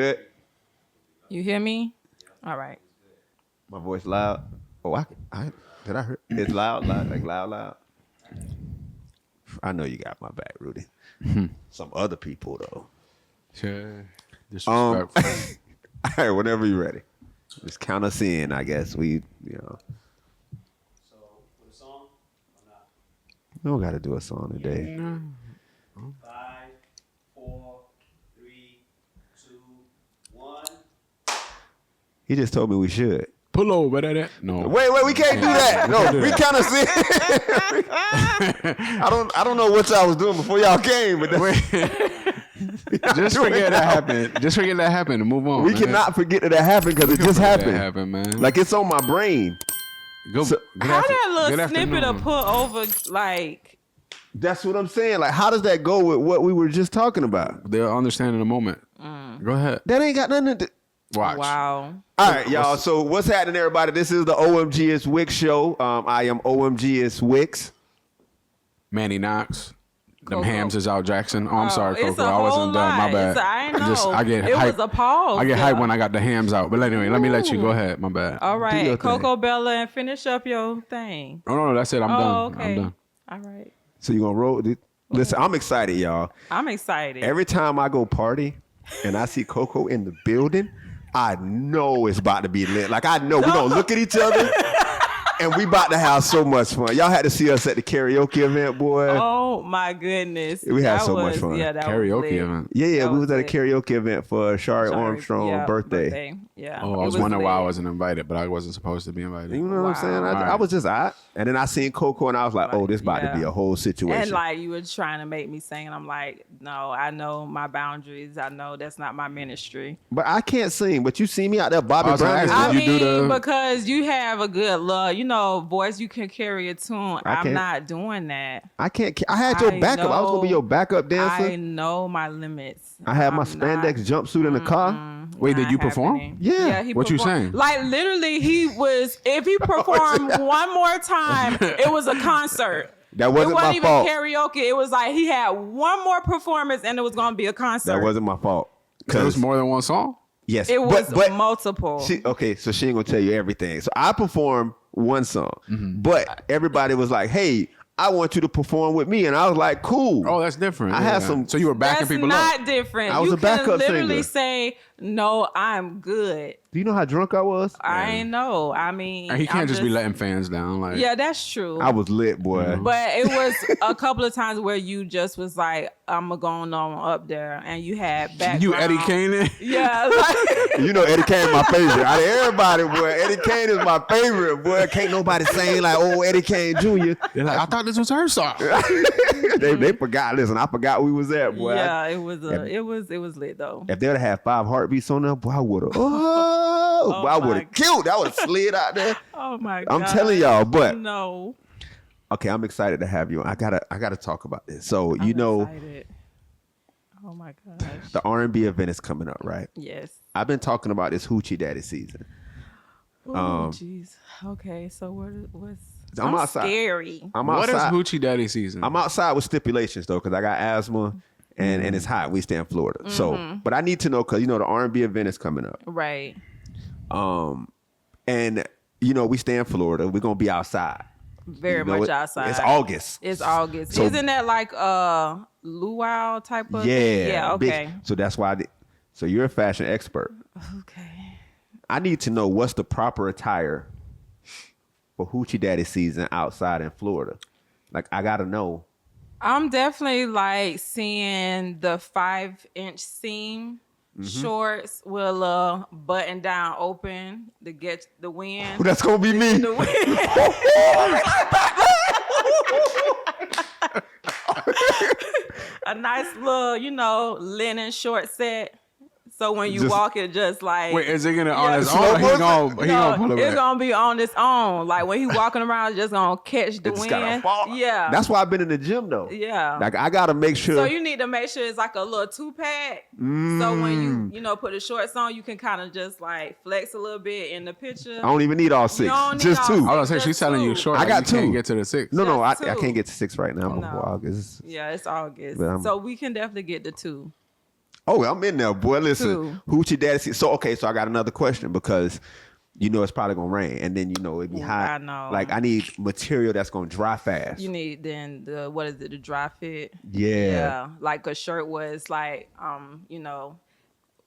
good? You hear me? All right. My voice loud? Oh, I did I hear? It's loud, loud. I know you got my back, Rudy. Some other people though. Sure. Disrespectful. All right, whenever you're ready. Just count us in, I guess. We. So, with a song or not? We don't got to do a song today. 5, 4, 3, 2, 1. He just told me we should. Pull over, that. No. Wait, we can't do that. No, we kind of see. I don't know what y'all was doing before y'all came, but Just forget that happened. Just forget that happened and move on. We cannot forget that happened because it just happened. That happened, man. Like it's on my brain. How that little snippet of put over, like. That's what I'm saying. Like, how does that go with what we were just talking about? They'll understand in a moment. Go ahead. That ain't got nothing to do. Watch. Wow. All right, y'all. So what's happening, everybody? This is the Omgitswicks show. I am Omgitswicks. Manny Knox. Them Koko. hams is out, Jackson. Oh, I'm sorry, It's Koko. a I wasn't whole done. My lot. bad. I know. I get it hype. was a pause. I get yeah. hype when I got the hams out. But anyway, let me let you go ahead. My bad. All Do your right, thing. Coco Bella, and finish up your thing. Oh, no, that's it. I'm done. Okay. I'm done. All right. So you gonna roll? Listen, I'm excited, y'all. I'm excited. Every time I go party and I see Koko in the building, I know it's about to be lit. Like I know we're gonna look at each other and we about to have so much fun. Y'all had to see us at the karaoke event, boy. Oh my goodness. We had That so much was- fun. Yeah, that Karaoke was lit. event. Yeah, That we was was at a lit. karaoke event for Shari Armstrong's Yeah, birthday. Yeah. Oh, I It was wondering why I lit. wasn't invited, but I wasn't supposed to be invited. You know what I'm saying? I was just and then I seen Koko and I was like, oh, this about to be a whole situation. And like you were trying to make me sing, and I'm like, no, I know my boundaries. I know that's not my ministry. But I can't sing. But you see me out there, Bobby I was gonna Brown. ask I Did you do mean, the- because you have a good voice, you can carry a tune. I'm can't. not doing that. I can't. I had your backup. I was gonna be your backup dancer. I know my limits. I had my I'm spandex jumpsuit in the car. Wait, did not you perform? happening. Yeah. he What you performed. saying? Like literally, if he performed one more time, it was a concert. That wasn't it my wasn't even fault. karaoke. It was like he had one more performance, and it was gonna be a concert. That wasn't my fault. There was more than one song? Yes, It was but multiple. okay, so she ain't gonna tell you everything. So I performed one song, but everybody was like, "Hey, I want you to perform with me," and I was like, "Cool." Oh, that's different. I had some. So you were backing That's people not up. different. I was you a backup can literally singer. say, "No, I'm good." Do you know how drunk I was? I ain't know. I mean, And he can't I'm just be letting fans down. Like, Yeah, that's true. I was lit, boy. But it was a couple of times where you just was like, "I'm going on up there," and you had background. you Eddie Kane. Yeah, like, You know Eddie Kane my favorite. Out of everybody, boy, Eddie Kane is my favorite, boy. Can't nobody saying like, "Oh, Eddie Kane Jr." They're like, I thought this was her song. they forgot. Listen, I forgot we was at, boy. yeah, it was lit though. If they would have had 5 heartbeats on there, boy, I would have. Oh, boy, I would my have killed. I would have slid out there. Oh my god! I'm telling y'all, but no, okay, I'm excited to have you on. I gotta talk about this. So I'm you know, excited. Oh my gosh! the Rnb event is coming up, right? Yes. I've been talking about this Hoochie Daddy season. Oh jeez. Okay, so what's? I'm outside. Scary. I'm What is outside. Hoochie Daddy season? I'm outside with stipulations though, because I got asthma and it's hot. We stay in Florida, so but I need to know because you know the Rnb event is coming up. Right. And you know we stay in Florida. We're gonna be outside. Very You know, much outside. It's August. It's August. So- Isn't that like luau type of? Yeah. Yeah. big- Okay. So that's why. So you're a fashion expert. Okay. I need to know what's the proper attire for Hoochie Daddy season outside in Florida. Like I gotta know. I'm definitely like seeing the 5-inch seam shorts with a little button down open to get the wind. That's gonna be me. The wind. A nice little, linen short set. So when you Just- walk, it just like. Wait, is it gonna on Yeah. his Slow own? He motion? gonna pull it it's back. gonna be on its own. Like when he walking around, it's just gonna catch the It's wind. gotta fall. Yeah. That's why I've been in the gym though. yeah. Like I gotta make sure. So you need to make sure it's like a little 2-pack. So when you put the shorts on, you can kind of just like flex a little bit in the picture. I don't even need all 6. don't need Just all 2. I was gonna say Just she's telling you two. short. I like got you can't 2. get to the 6. No, I Just 2. can't get to 6 right now. I'm No. before August. Yeah, it's August. But I'm- So we can definitely get the 2. Oh, I'm in there, boy. Listen, 2. Hoochie Daddy. So I got another question because it's probably gonna rain, and then it'd be hot. I know. Like I need material that's gonna dry fast. You need then the dry fit. Yeah. Like a shirt was like,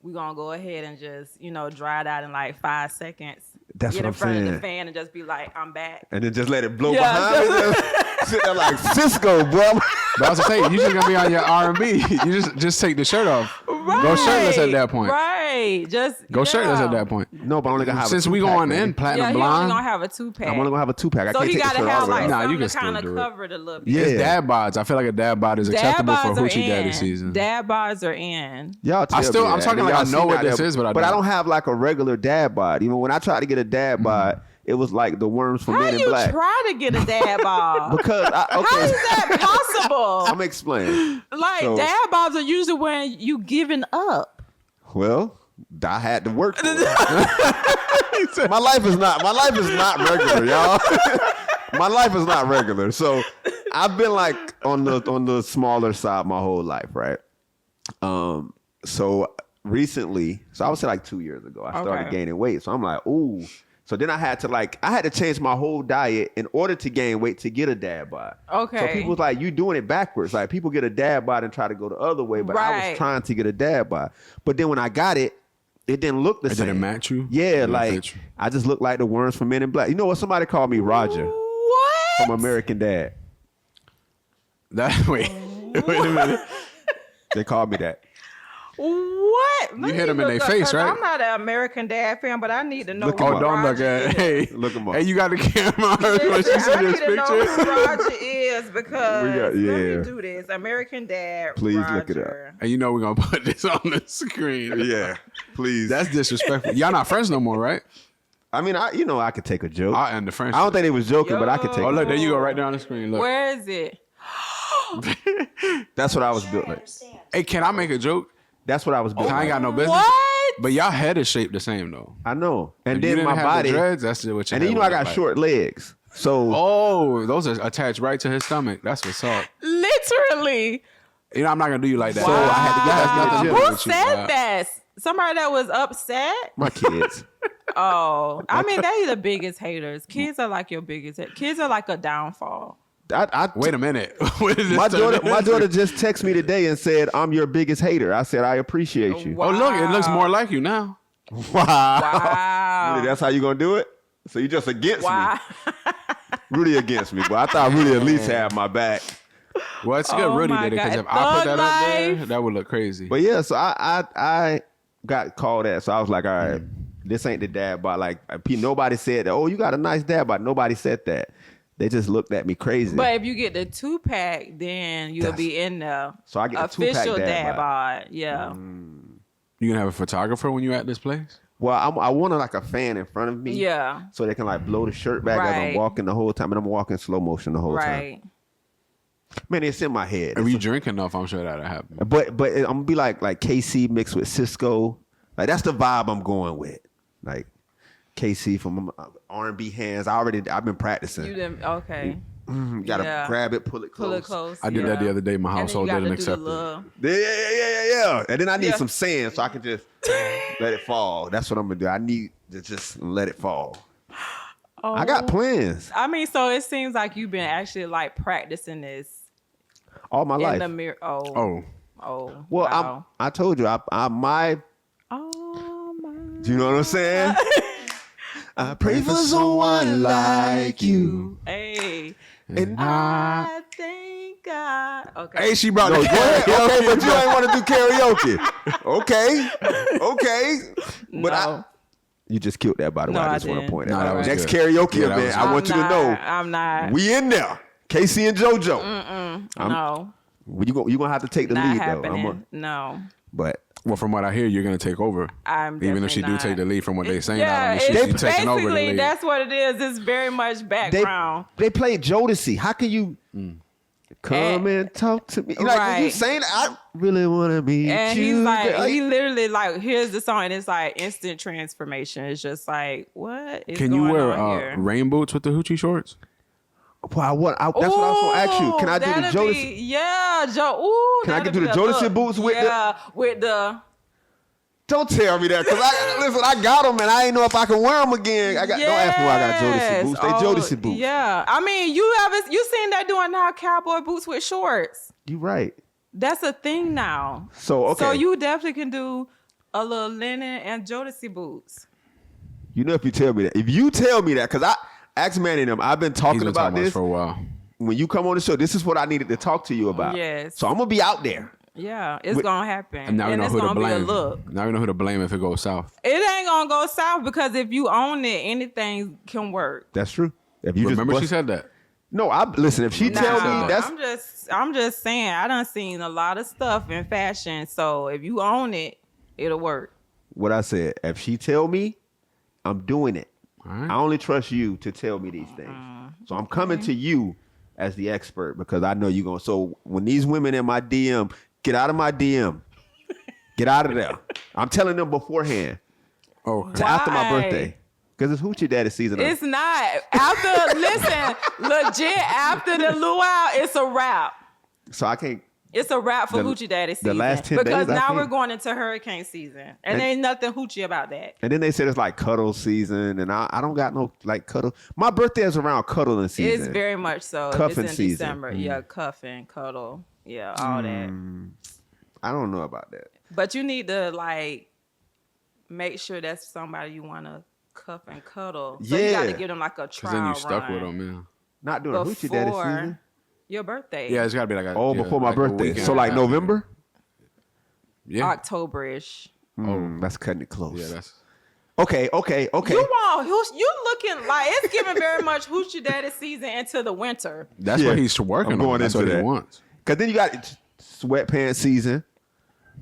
we're gonna go ahead and just, dry it out in like 5 seconds. That's Get what in I'm front saying. of the fan and just be like, I'm back. And then just let it blow Yeah, behind me. Sit there like Cisco, bro. But I was saying, you just gonna be on your R&B. You just take the shirt off. Right. Go shirtless at that point. Right. Just Go shirtless at that point. No, but I'm only gonna have Since a we 2-pack, going man. in platinum Yeah, he only blonde, gonna have a 2-pack. I'm only gonna have a 2-pack. I So can't he take the gotta shirt all have the way like off. Nah, you something can to still kind of do it. cover it a little bit. Yeah. it's dad bods. I feel like a dad bod is Dad acceptable for bods are Hoochie Daddy in. season. Dad bods are in. Y'all tell me I'm that. talking And like I y'all know see what me this out is, but I don't don't. have like a regular dad bod. Even when I tried to get a dad bod, it was like the worms from How Men in you Black. try to get a dad bod? Because How is that possible? I'm explaining. Like So- dad bods are usually when you giving up. Well, I had to work for it. my life is not regular, y'all. My life is not regular. So I've been like on the smaller side my whole life, right? So recently, I would say like 2 years ago, I started gaining weight. So I'm like, ooh. So then I had to change my whole diet in order to gain weight to get a dad bod. Okay. So people was like, you doing it backwards. Like people get a dad bod and try to go the other way, but I Right. was trying to get a dad bod. But then when I got it, it didn't look the It same. didn't match you? Yeah, It didn't like fit you? I just looked like the worms from Men in Black. You know what? Somebody called me Roger What? from American Dad. Wait a minute. They called me that. What? Let hit me him in look their up, face, 'cause right? I'm not an American Dad fan, but I need to know Look who him Oh, up. don't look Roger at is. Hey, Look him up. Hey, you got the camera when she Listen, sent I this need to know who picture. Roger is because We got- let yeah. me do this. American Dad. Please Roger. look it up. And you know we're gonna put this on the screen. Yeah, please. That's disrespectful. Y'all not friends no more, right? I mean, I could take a joke. I'll end the friendship. I don't think they was joking, but I could take Oh, a look, there joke. you go, right there on the screen. Look. Where is it? That's what I was built like. Hey, can I make a joke? That's what I was built I ain't like. got no business. What? But y'all head is shaped the same though. I know. And If you then didn't my have body. the dreads, that's just what you. And then I got short legs. So Oh, those are attached right to his stomach. That's what's up. Literally. You know, I'm not gonna do you like that. So I had to get That back has to the nothing gym. to do Who with you, said bro. that? Somebody that was upset? my kids. Oh, I mean, they the biggest haters. Kids are like your biggest. Kids are like a downfall. Wait a minute. When did this my turn daughter into- just texted me today and said, "I'm your biggest hater." I said, "I appreciate you." Oh, look, it looks more like you now. Wow. Wow. Really, that's how you gonna do it? So you just against Wow. me? Rudy against me, but I thought Rudy at least had my back. Well, it's good Oh Rudy my did it because God. if I put Thug that up there, life. that would look crazy. But yeah, so I got called that. So I was like, all right, this ain't the dad bod. Like nobody said that. Oh, you got a nice dad bod. Nobody said that. They just looked at me crazy. But if you get the 2-pack, then you'll be in the So I get the 2-pack official dad dad bod. bod. Yeah. You gonna have a photographer when you at this place? Well, I wanted like a fan in front of me. Yeah. So they can like blow the shirt back as I'm Right. walking the whole time. And I'm walking slow motion the whole time. Right. Man, it's in my head. If you drink enough, I'm sure that'll happen. But I'm gonna be like KC mixed with Cisco. Like that's the vibe I'm going with. Like KC from R&B hands. I've been practicing. You didn't. Okay. You gotta Yeah. grab it, pull it close. Pull it close. I did that the other day. My And then household you didn't gotta do the accept it. little- Yeah. And then I need Yeah. some sand so I can just let it fall. That's what I'm gonna do. I need to just let it fall. I got plans I mean, so it seems like you've been actually like practicing this all my in life. the mirror. Oh. Oh, Oh. Well, wow. I told you, my. Oh my. Do you know what I'm saying? I pray for someone like you. Hey. And I thank God. Okay. hey, she brought No, the go ahead. Okay, but you ain't want to do karaoke. Okay. But you just killed that, by the way. No, I I just want to didn't. point No, that that out. was Next good. karaoke Yeah, that event, was I good. want you to know I'm not. we in there. Casey and JoJo. No. You gonna have to take the Not lead happening. No. but Well, from what I hear, you're gonna take over. I'm Even if she definitely do take the not. lead from what they saying, Yeah, out on the it's shit, you taking over the basically lead. that's what it is. It's very much they background. they played Jodeci. How can you come and talk to me? Like when you Right. saying I really want to meet And you. he's like, he literally like, here's the song, and it's like instant transformation. It's just like, what is Can going you wear on here? rain boots with the hoochie shorts? Well, that's what I was gonna ask you. Can I do the That'd Jodeci? be- yeah, Ooh, Can I get that'll to the be a Jodeci look. boots with with the Don't tell me that, because I got them and I ain't know if I can wear them again. Don't ask me why I got Jodeci boots. They Jodeci boots. Yeah, I mean, you seen that doing now cowboy boots with shorts. You right. That's a thing now. So okay. So you definitely can do a little linen and Jodeci boots. You know, if you tell me that, because I asked Manny and them, I've been talking about this for a while. When you come on the show, this is what I needed to talk to you about. Yes. So I'm gonna be out there. Yeah, it's gonna happen. And now we know it's who to gonna be a blame. look. Now we know who to blame if it goes south. It ain't gonna go south because if you own it, anything can work. That's true. If you Remember she said that? No, listen. If she tell me that's, I'm just saying. I done seen a lot of stuff in fashion. So if you own it, it'll work. what I said. If she tell me, I'm doing it. Right. I only trust you to tell me these things. So I'm coming to you as the expert because I know you're going to. So when these women in my DM, get out of my DM. Get out of there. I'm telling them beforehand. Oh, To after my birthday. Because it's Hoochie Daddy season. It's not. Listen, legit, after the luau, it's a wrap. So I can't. It's a wrap for Hoochie Daddy season. The last 10 because days, I now think. we're going into hurricane season. And there ain't nothing hoochie about that. And then they said it's like cuddle season. And I don't got no like cuddle. My birthday is around cuddling season. It's very much so. Cuffing it's in season. December. Yeah, cuffing, cuddle. Yeah, all that. I don't know about that. But you need to like make sure that's somebody you want to cuff and cuddle. So you got to give them like a trial because then you stuck run with them, yeah. Not doing Hoochie Daddy season. your birthday. Yeah, it's got to be like Before my like a birthday. weekend So like after. November? Yeah. October-ish. That's cutting it close. Yeah, that's. Okay. You looking like it's giving very much Hoochie Daddy season into the winter. That's Yeah. what he's working I'm on. going That's into what he that. wants. Because then you got sweatpants season.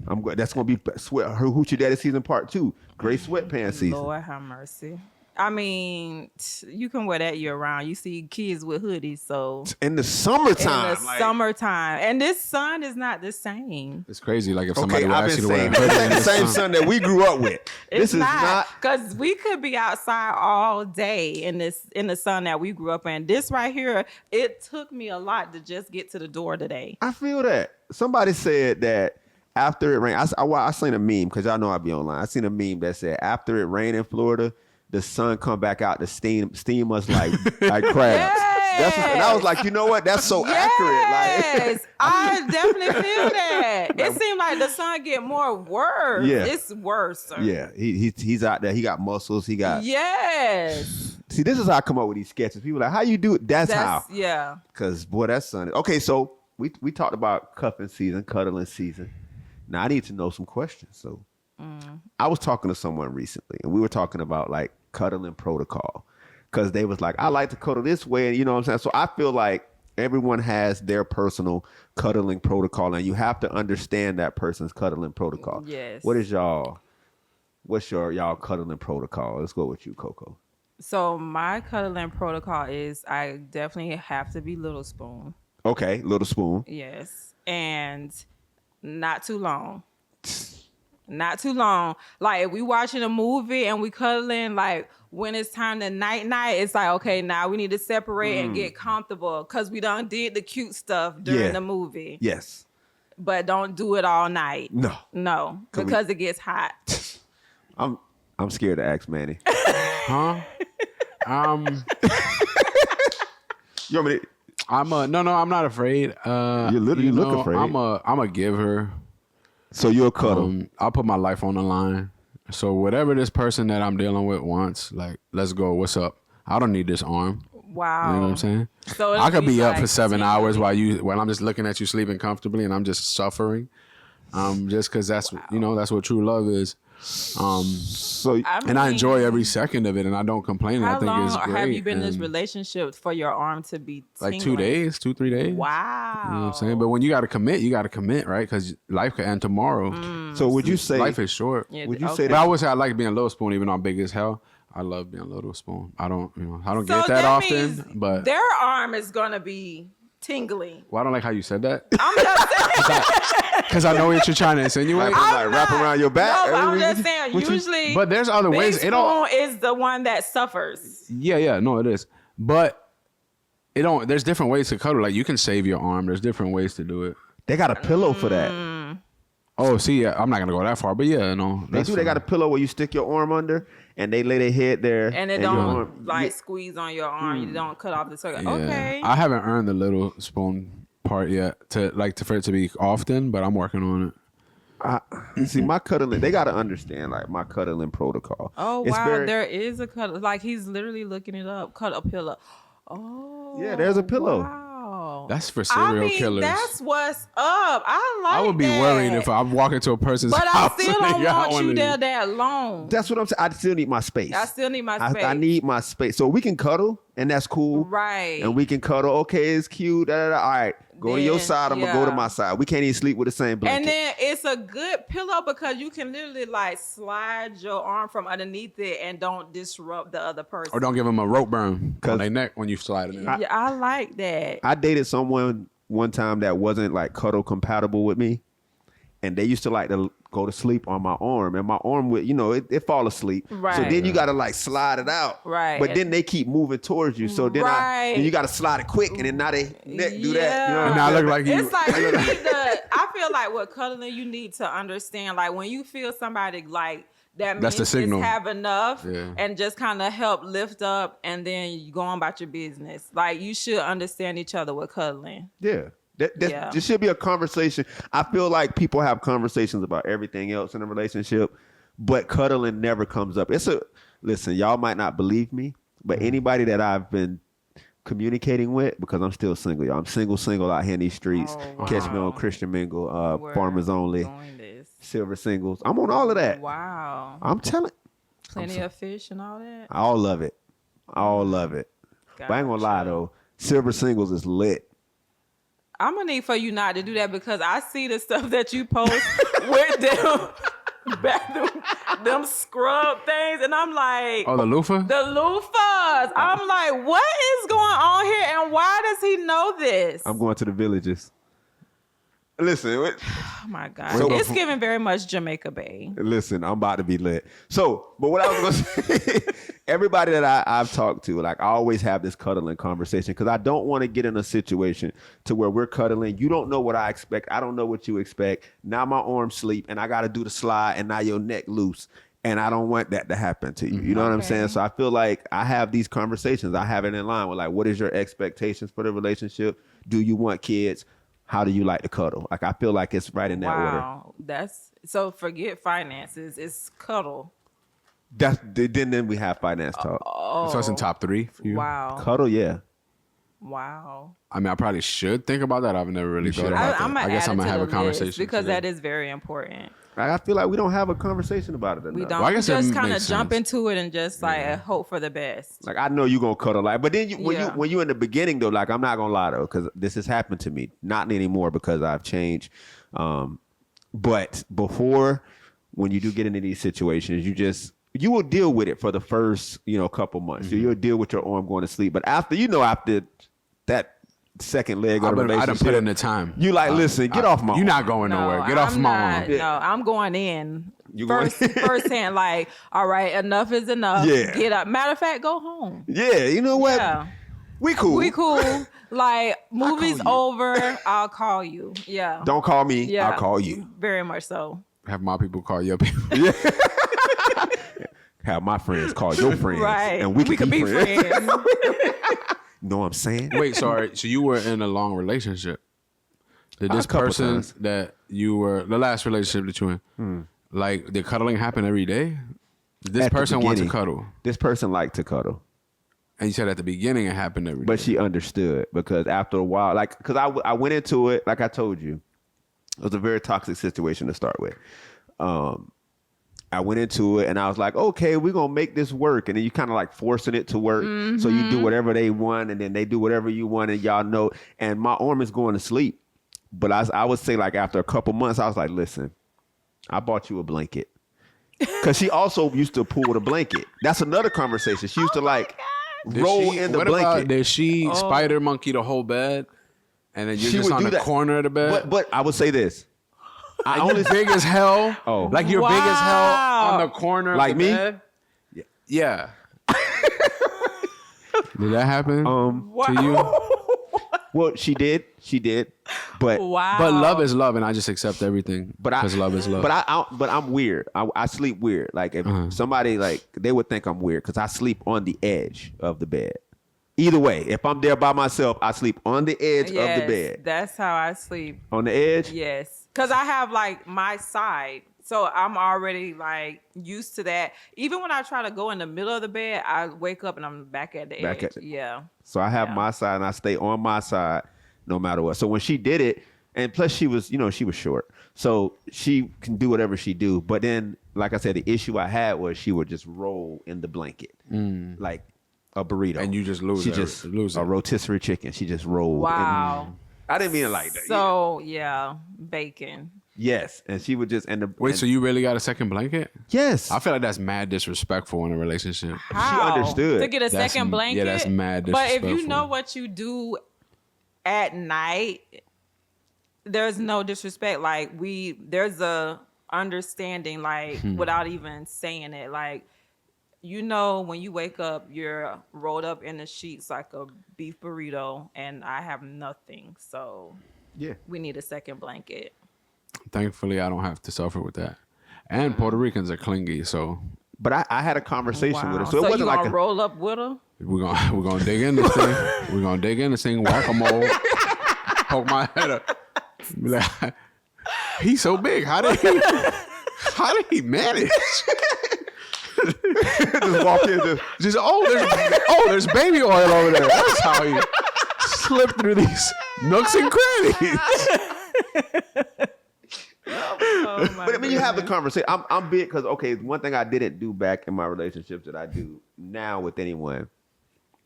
That's going to be her Hoochie Daddy season part 2. Gray sweatpants season. Lord have mercy. I mean, you can wear that year round. You see kids with hoodies, so In the summertime. in the summertime, and this sun is not the same. It's crazy. Like if somebody Okay, would I've ask been you to wear saying a hoodie that's in the the same sun. sun that we grew up with. This is not. because we could be outside all day in the sun that we grew up in. This right here, it took me a lot to just get to the door today. I feel that. Somebody said that after it rained. I seen a meme because y'all know I be online. I seen a meme that said after it rained in Florida, the sun come back out to steam us like crabs. And I was like, you know what? That's so accurate. Yes, Like, I definitely feel that. It seemed like the sun get more worse. Yeah. It's worse. Sir. yeah, he's out there. He got muscles. He got. Yes. See, this is how I come up with these sketches. People are like, how you do it? That's how. Yeah. Because boy, that sun. Okay, so we talked about cuffing season, cuddling season. Now I need to know some questions. So I was talking to someone recently, and we were talking about like cuddling protocol, because they was like, I like to cuddle this way, and you know what I'm saying. So I feel like everyone has their personal cuddling protocol, and you have to understand that person's cuddling protocol. Yes. What's y'all cuddling protocol? Let's go with you, Koko. So my cuddling protocol is I definitely have to be little spoon. Okay, little spoon. Yes. And not too long. Not too long. Like if we watching a movie and we cuddling, like when it's time to night, it's like, okay, now we need to separate and get comfortable because we done did the cute stuff during the movie. Yes. But don't do it all night. No, because it gets hot. I'm scared to ask Manny. Huh? You want me to, No, I'm not afraid. You look afraid. I'm a giver. so you'll cuddle. I'll put my life on the line. So whatever this person that I'm dealing with wants, like, let's go. What's up? I don't need this arm. Wow. You know what I'm saying? So I could be up like for 7 tingly. hours while I'm just looking at you sleeping comfortably and I'm just suffering. Just because that's what true love is. So And I enjoy every second of it, and I don't complain. I How think long it's great. have you been in this and relationship for your arm to be tingling? like 2 days, 2-3 days. Wow. You know what I'm saying? But when you got to commit, right? Because life could end tomorrow. so would you say Life is short. Yeah, would you okay. say But I that would say I like being Little Spoon, even though I'm big as hell. I love being Little Spoon. I don't So get that means often, but their arm is gonna be tingly. well, I don't like how you said that I'm just saying. because I know what you're trying to insinuate. like wrap around your back? No, but I'm just saying. Usually, But there's other Big ways. Spoon It don't. is the one that suffers. Yeah, no, it is. But it don't. There's different ways to cuddle. Like you can save your arm. There's different ways to do it. They got a pillow for that. Oh, see, yeah, I'm not gonna go that far, but yeah, no. They do. They got a pillow where you stick your arm under, and they lay their head there, And it your don't arm- like squeeze on your arm. You don't cut off the circle. Yeah. Okay. I haven't earned the little spoon part yet for it to be often, but I'm working on it. See, my cuddling, they got to understand like my cuddling protocol. Oh, It's wow. very- There is a cut. Like, he's literally looking it up. Cut a pillow. Oh. Yeah, there's a pillow. Wow. That's for serial killers. That's what's up. I like I would be that. worried if I'm walking to a person's But I house. still and they don't got want one you of there these. that long. That's what I'm saying. I still need my space. I still need my space. I need my space. So we can cuddle, and that's cool. Right. And we can cuddle. Okay, it's cute. Da, da, da. All right, go to your Then, side. I'm gonna go to yeah. my side. We can't even sleep with the same blanket. And then it's a good pillow because you can literally like slide your arm from underneath it and don't disrupt the other person. Or don't give them a rope burn 'Cause- on their neck when you slide it in. Yeah, I like that. I dated someone one time that wasn't like cuddle compatible with me, and they used to like to go to sleep on my arm, and my arm would, it fall asleep. So Right. then you got to like slide it out. Right. But then they keep moving towards you, so then Right. then you got to slide it quick, and then now they neck do that. You know what And I'm now I saying? look like you. It's like you need to. I feel like with cuddling, you need to understand. Like when you feel somebody like that, means That's the signal. Just have enough, Yeah. and just kind of help lift up, and then you go on about your business. Like you should understand each other with cuddling. Yeah. Yeah. This should be a conversation. I feel like people have conversations about everything else in a relationship, but cuddling never comes up. Listen, y'all might not believe me, but anybody that I've been communicating with, because I'm still single, y'all. I'm single out here in these streets. Oh, Catch me wow. on Christian Mingle, We're Farmers Only, doing this. Silver Singles. I'm on all of that. Wow. I'm telling. Plenty of fish and all that. I all love it. All of it. But I ain't gonna lie Gotcha. though. Silver Singles is lit. I'm gonna need for you not to do that because I see the stuff that you post with them bathroom, them scrub things, and I'm like, Oh, the loofah? the loofahs. I'm like, what is going on here, and why does he know this? I'm going to the villages. Listen, Oh my God, So- it's giving very much Jamaica Bay. listen, I'm about to be lit. So, but what I was going to say, everybody that I've talked to, like I always have this cuddling conversation because I don't want to get in a situation to where we're cuddling. You don't know what I expect. I don't know what you expect. Now my arms sleep and I got to do the slide and now your neck loose. And I don't want that to happen to you. You know what I'm Okay. saying? So I feel like I have these conversations. I have it in line with like, what is your expectations for the relationship? Do you want kids? How do you like to cuddle? Like, I feel like it's right in that order. Wow, that's so. Forget finances. It's cuddle. Then we have finance talk. So it's in top 3 for you? Wow, Cuddle, yeah. wow. I mean, I probably should think about that. I've never really thought should. about that. I'm gonna I guess add I'm it going to to have a the conversation list because today. that is very important. Like, I feel like we don't have a conversation about it enough. We don't Well, I guess that just kind of makes jump sense. into it and just like hope for the best. Like, I know you're going to cuddle. Like, but then Yeah. when you in the beginning, though, like, I'm not going to lie, though, because this has happened to me. Not anymore because I've changed. But before, when you do get into these situations, you will deal with it for the first, couple months. Mm-hmm. You'll deal with your arm going to sleep. But after that second leg of I the done relationship, put in the time. you like, listen, get off my You're arm. not going No, nowhere. Get off I'm my not. arm. No, I'm going in. You going First hand, like, all right, enough is enough. Yeah. Get up. Matter of fact, go home. Yeah, you know what? Yeah. We cool. We cool. Like, movie's you. over. I'll call you. Yeah. Don't call me. Yeah. I'll call you. Very much so. Have my people call your people. Have my friends call your friends. Right. And we can be friends. friends. Know what I'm saying? Wait, sorry. So you were in a long relationship. Did A this couple person times. that you were, the last relationship that you were in, like, did cuddling happen every day? Did this At the person want to beginning. cuddle? This person liked to cuddle, And you said at the beginning it happened every day. but she understood because after a while, like, because I went into it, like I told you, it was a very toxic situation to start with. I went into it and I was like, okay, we're going to make this work. And then you kind of like forcing it to work. So you do whatever they want and then they do whatever you want and y'all know. And my arm is going to sleep. But I would say like after a couple months, I was like, listen, I bought you a blanket. Because she also used to pull the blanket. That's another conversation. She used to like Did roll she- in the what about, blanket. did she spider monkey the whole bed? And then you're She just would on do the that. corner of the bed? But I would say this. I You're only big as hell. Oh. Like you're big as hell Wow. on the corner Like of the me? bed? Yeah. Did that happen to you? Well, she did, But Wow. But love is love, and I just accept everything. Because love is love. But I'm weird. I sleep weird. Like if somebody like they would think I'm weird because I sleep on the edge of the bed. Either way, if I'm there by myself, I sleep on the edge of the bed. That's how I sleep. On the edge? Yes. Because I have like my side. So I'm already like used to that. Even when I try to go in the middle of the bed, I wake up and I'm back at the edge. Yeah. So I have my side and I stay on my side no matter what. So when she did it, and plus she was short. So she can do whatever she do. But then, like I said, the issue I had was she would just roll in the blanket. Like a burrito. And you just lose it. A rotisserie chicken. She just rolled. Wow. I didn't mean it like that. So, yeah, bacon. Yes. And she would just so you really got a second blanket? Yes. I feel like that's mad disrespectful in a relationship. How? She understood. To get a second blanket? Yeah, that's mad But disrespectful. if you know what you do at night, there's no disrespect. Like there's a understanding, like without even saying it. Like, you know, when you wake up, you're rolled up in the sheets like a beef burrito, and I have nothing. So Yeah. we need a second blanket. Thankfully, I don't have to suffer with that. And Puerto Ricans are clingy, so But I had a conversation with her. So it you wasn't like gonna roll up with her? we're gonna dig in this thing. We're gonna dig in this thing, whack-a-mole, poke my head up. Be like, he's so big. How did he manage? just walk in. There's baby oil over there. That's how he slipped through these nooks and crannies. But I mean, you have the conversation. I'm big because one thing I didn't do back in my relationships that I do now with anyone,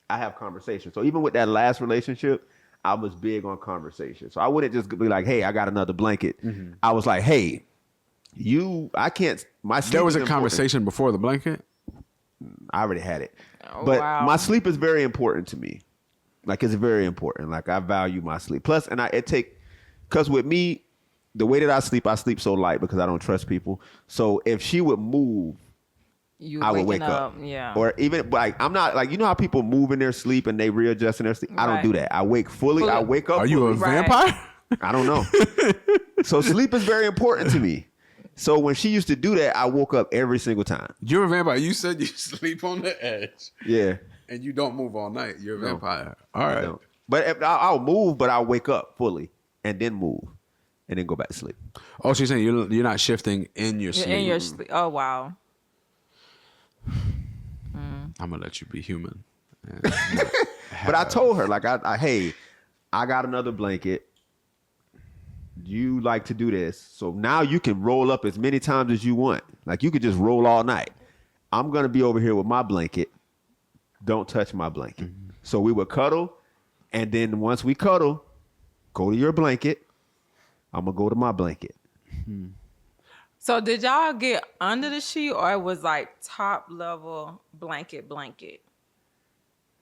I have conversations. So even with that last relationship, I was big on conversation. So I wouldn't just be like, "Hey, I got another blanket." I was like, "Hey, I can't." My sleep There was is a important. conversation before the blanket. I already had it, but my sleep is very important to me. Like it's very important. Like I value my sleep. Plus, because with me, the way that I sleep so light because I don't trust people. So if she would move, I would wake up. Yeah. Or even like I'm not like, you know how people move in their sleep and they readjust in their sleep. I don't do that. I wake fully. I wake up. Are you a vampire? I don't know. So sleep is very important to me. So when she used to do that, I woke up every single time. You're a vampire. You said you sleep on the edge. Yeah. And you don't move all night. You're a vampire. All right. But if I'll move, but I'll wake up fully and then move and then go back to sleep. Oh, so you're saying you're not shifting in your sleep. In your sleep. Oh, wow. I'm going to let you be human. But I told her, like, hey, I got another blanket. You like to do this. So now you can roll up as many times as you want. Like, you could just roll all night. I'm going to be over here with my blanket. Don't touch my blanket. So we would cuddle. And then once we cuddle, go to your blanket. I'm going to go to my blanket. So did y'all get under the sheet or it was like top level blanket?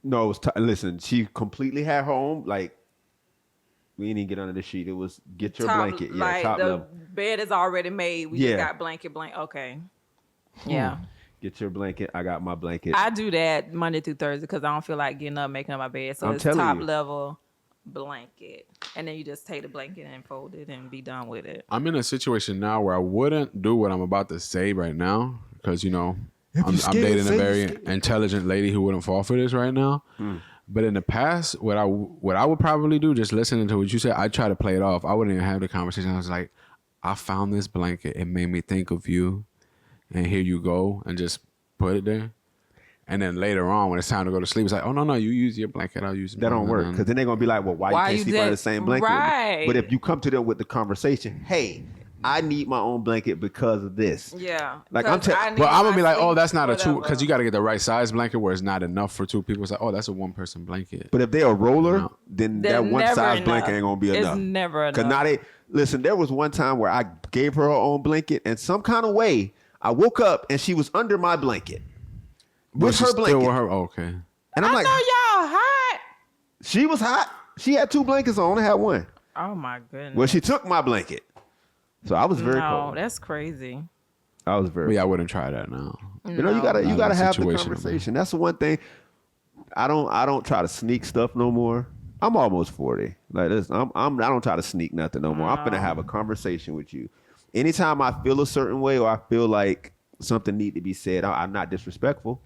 No, it was listen, she completely had her own, like, we didn't even get under the sheet. It was get your blanket. Yeah, like top the level. bed is already made. We just got blanket. Okay. Yeah. Get your blanket. I got my blanket. I do that Monday through Thursday because I don't feel like getting up, making up my bed. So it's top level blanket. And then you just take the blanket and fold it and be done with it. I'm in a situation now where I wouldn't do what I'm about to say right now because, I'm dating a very intelligent lady who wouldn't fall for this right now. But in the past, what I would probably do, just listening to what you said, I'd try to play it off. I wouldn't even have the conversation. I was like, I found this blanket. It made me think of you. And here you go. And just put it there. And then later on, when it's time to go to sleep, it's like, oh, no, you use your blanket. I'll use it. That don't work. Because then they're going to be like, well, why you can't sleep under the same blanket? Right. But if you come to them with the conversation, hey, I need my own blanket because of this. Yeah. Like I'm going to be like, oh, that's not a two, because you got to get the right size blanket where it's not enough for two people. It's like, oh, that's a one-person blanket. But if they're a roller, then that one-size blanket ain't going to be enough. It's never enough. Because listen, there was one time where I gave her own blanket, and some kind of way, I woke up, and she was under my blanket. With her blanket. Okay. And I'm like, know y'all hot. She was hot. She had two blankets on. I had one. Oh, my goodness. Well, she took my blanket. So I was very cold. No, that's crazy. I was very. Yeah, I wouldn't try that now. You know, you gotta have the conversation. That's the one thing. I don't try to sneak stuff no more. I'm almost 40. Like this, I don't try to sneak nothing no more. I'm gonna have a conversation with you. Anytime I feel a certain way or I feel like something need to be said, I'm not disrespectful,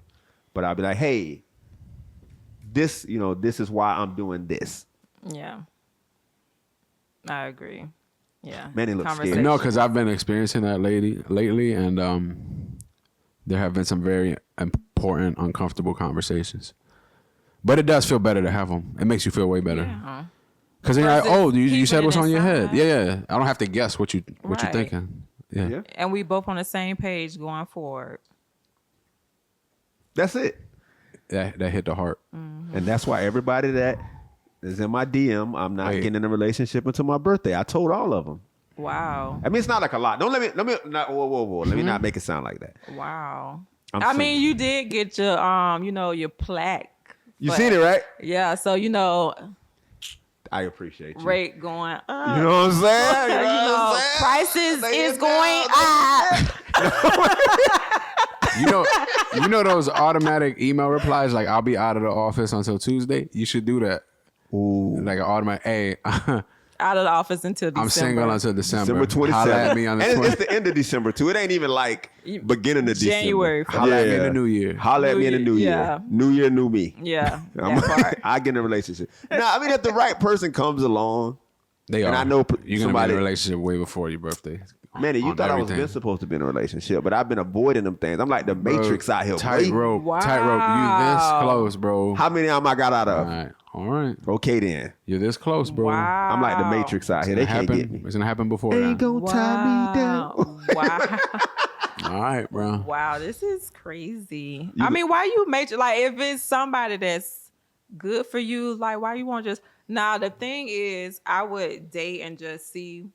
but I'll be like, hey, this is why I'm doing this. Yeah. I agree. Yeah. Man, it looks scary. No, because I've been experiencing that lately, and there have been some very important, uncomfortable conversations. But it does feel better to have them. It makes you feel way better. Yeah. Because then you're like, oh, you said what's on your head. inside. Yeah. I don't have to guess what you're Right. thinking. Yeah. And we both on the same page going forward. That's it. That hit the heart. And that's why everybody that is in my DM, I'm not getting in a relationship until my birthday. I told all of them. Wow. I mean, it's not like a lot. Don't let me not whoa. Let me not make it sound like that. Wow. I'm I single. mean, you did get your your plaque. You seen it, right? Yeah, so I appreciate you. rate going up. You know what I'm saying? You know what I'm saying? Prices Lay is it going down. up. You know those automatic email replies like, I'll be out of the office until Tuesday? You should do that. Ooh. Like an automatic, hey, Out of the office until December. I'm single until December. December 27th. Holla at me on the And 20th. it's the end of December, too. It ain't even like beginning of January December. Holla at me in the new year. Holla at me in the new year. Yeah. New year, new me. Yeah, that part. I get in a relationship. Now, I mean, if the right person comes along, They and are. I know You're going to be in a relationship way before your birthday. Manny, you On thought I was everything. been supposed to be in a relationship, but I've been avoiding them things. I'm like the Matrix out here. Tightrope. Wow. Tightrope. You this close, bro. How many of them I got out of? All right. Okay, then. You're this close, bro. Wow. I'm like the Matrix out here. They can't get me. It's going to happen before now. gonna Wow. All right, bro. Wow, this is crazy. I mean, why you make like if it's somebody that's good for you, like why you want to just the thing is I would date and just see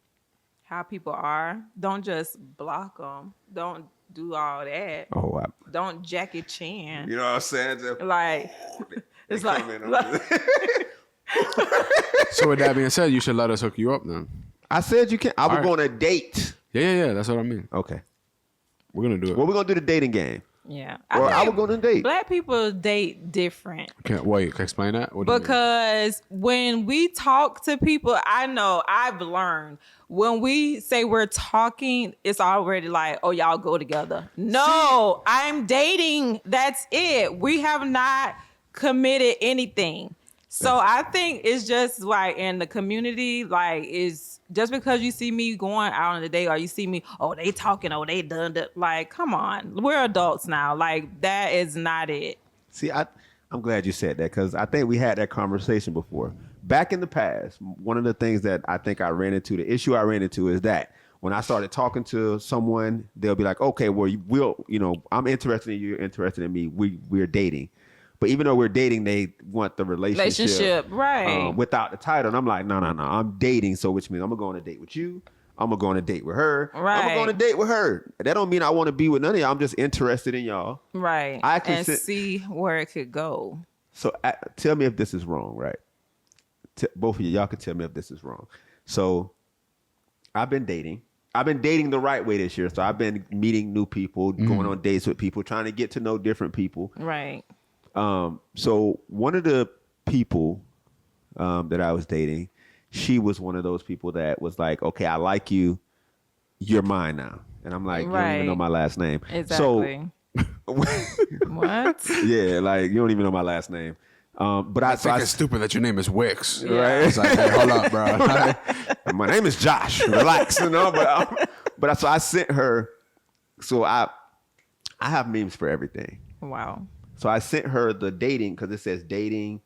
how people are. Don't just block them. Don't do all that. Oh, Don't Jackie Chan. you know what I'm saying? Like it's like So with that being said, you should let us hook you up then. I said you can't. I was All going on a date. Yeah. That's what I mean. Okay. We're going to do it. Well, we're going to do the dating game. yeah. Or I think would go on a date. Black people date different. Can't wait. Can I explain that? What do you mean? Because when we talk to people, I know I've learned when we say we're talking, it's already like, oh, y'all go together. No, I'm dating. That's it. We have not committed anything. So I think it's just like in the community, like is just because you see me going out on a date or you see me, oh, they talking, oh, they done that. Like, come on, we're adults now. Like that is not it. See, I'm glad you said that because I think we had that conversation before. Back in the past, one of the things that I think I ran into, the issue I ran into is that when I started talking to someone, they'll be like, okay, well, I'm interested in you, you're interested in me. We're dating. But even though we're dating, they want the relationship right? without the title. And I'm like, no, I'm dating. So which means I'm going to go on a date with you. I'm going to go on a date with her. Right. I'm going to go on a date with her. That don't mean I want to be with none of y'all. I'm just interested in y'all. Right. I can and see where it could go. So tell me if this is wrong, right? Both of y'all can tell me if this is wrong. So I've been dating. I've been dating the right way this year. So I've been meeting new people, going on dates with people, trying to get to know different people. Right. So one of the people that I was dating, she was one of those people that was like, okay, I like you. You're mine now. And I'm like, you don't even know my last name. Exactly. So, what? Yeah, like you don't even know my last name. But I think it's stupid that your name is Wicks. Right? It's like, hey, hold up, bro. My name is Josh. Relax, But so I sent her. So I have memes for everything. Wow. So I sent her the dating because it says dating,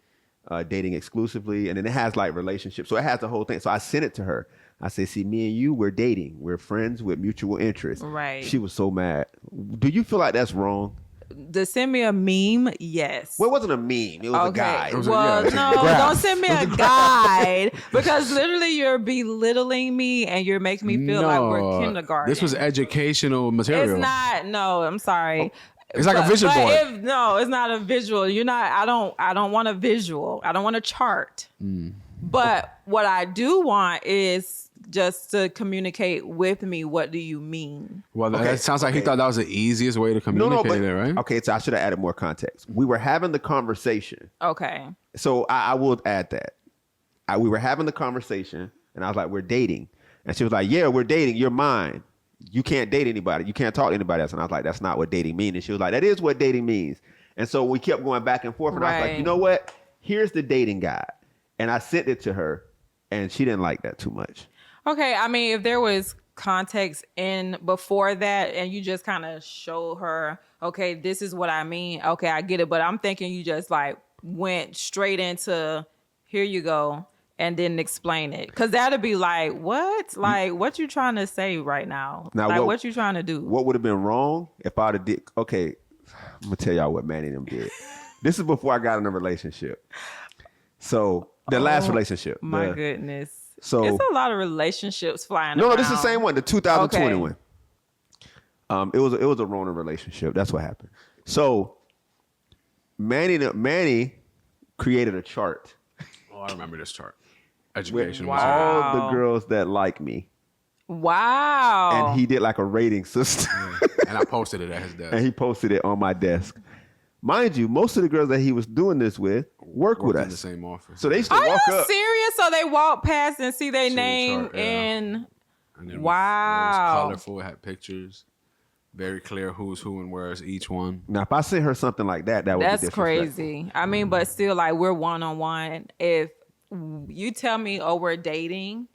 dating exclusively, and then it has like relationships. So it has the whole thing. So I sent it to her. I say, see, me and you, we're dating. We're friends with mutual interests. Right. She was so mad. Do you feel like that's wrong? To send me a meme, yes. Well, it wasn't a meme. It was a guide. Well, no, don't send me a guide because literally you're belittling me and you're making me feel like we're kindergarten. This was educational material. It's not. No, I'm sorry. It's like a vision board. It's not a visual. You're not. I don't want a visual. I don't want a chart. But what I do want is just to communicate with me. What do you mean? Well, that sounds like he thought that was the easiest way to communicate it, right? Okay, so I should have added more context. We were having the conversation. Okay. So I will add that. we were having the conversation, and I was like, we're dating. And she was like, yeah, we're dating. You're mine. You can't date anybody. You can't talk to anybody else. And I was like, that's not what dating means. And she was like, that is what dating means. And so we kept going back and forth. And I was like, you know what? Here's the dating guide. And I sent it to her, and she didn't like that too much. Okay, I mean, if there was context in before that and you just kind of show her, okay, this is what I mean. Okay, I get it. But I'm thinking you just like went straight into, here you go, and didn't explain it. Because that'd be like, what? Like, what you trying to say right now? Like, what you trying to do? What would have been wrong if I'd have did, okay, I'm going to tell y'all what Manny and them did. This is before I got in a relationship. So, the last relationship. My goodness. So it's a lot of relationships flying around. No, this is the same one, the 2021. Okay. It was a Rona relationship. That's what happened. So Manny created a chart. Oh, I remember this chart. Education. With all the girls that like me. Wow. And he did like a rating system. Yeah. And I posted it at his desk. And he posted it on my desk. Mind you, most of the girls that he was doing this with work with us. In the same office. So they used to walk up. Are you serious? So they walk past and see their name chart, in. And Wow. It was colorful. It had pictures. Very clear who's who and where's each one. Now, if I sent her something like that, that would be disrespectful. That's crazy. I mean, but still, like, we're one-on-one. If you tell me, oh, we're dating,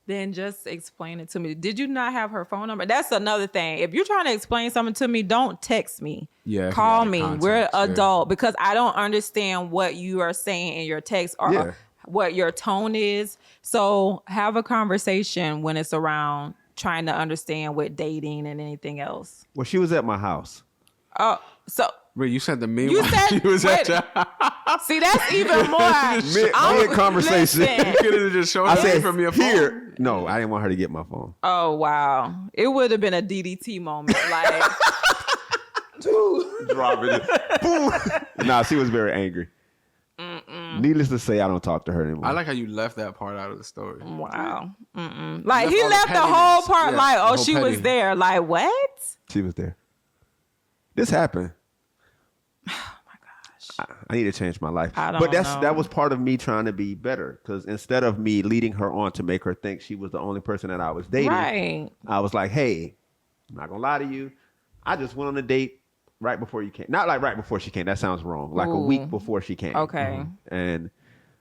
then just explain it to me. Did you not have her phone number? That's another thing. If you're trying to explain something to me, don't text me. Yeah. Call me. We're adult because I don't understand what you are saying in your text or what your tone is. So have a conversation when it's around trying to understand what dating and anything else. Well, she was at my house. Oh, so... Wait, you said the me you said, she was at your see, that's even more. Mid conversation. You could have just showed her from your phone. Here. No, I didn't want her to get my phone. Oh, wow. It would have been a DDT moment. Like, drop it. Boom. Nah, she was very angry. Needless to say, I don't talk to her anymore. I like how you left that part out of the story. Wow. Like, he left the whole part like, oh, she was there. Like, what? She was there. This happened. I need to change my life. But that was part of me trying to be better. Because instead of me leading her on to make her think she was the only person that I was dating, I was like, hey, I'm not going to lie to you. I just went on a date right before you came. Not like right before she came. That sounds wrong. Like a week before she came. Okay. And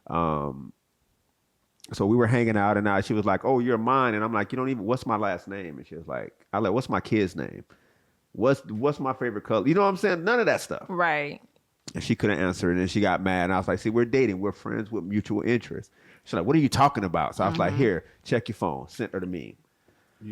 so we were hanging out and she was like, oh, you're mine. And I'm like, you don't even, what's my last name? And she was like, what's my kid's name? What's my favorite color? You know what I'm saying? None of that stuff. Right. And she couldn't answer it. And then she got mad. And I was like, see, we're dating. We're friends with mutual interests. She's like, what are you talking about? So I was like, here, check your phone. Sent her to me.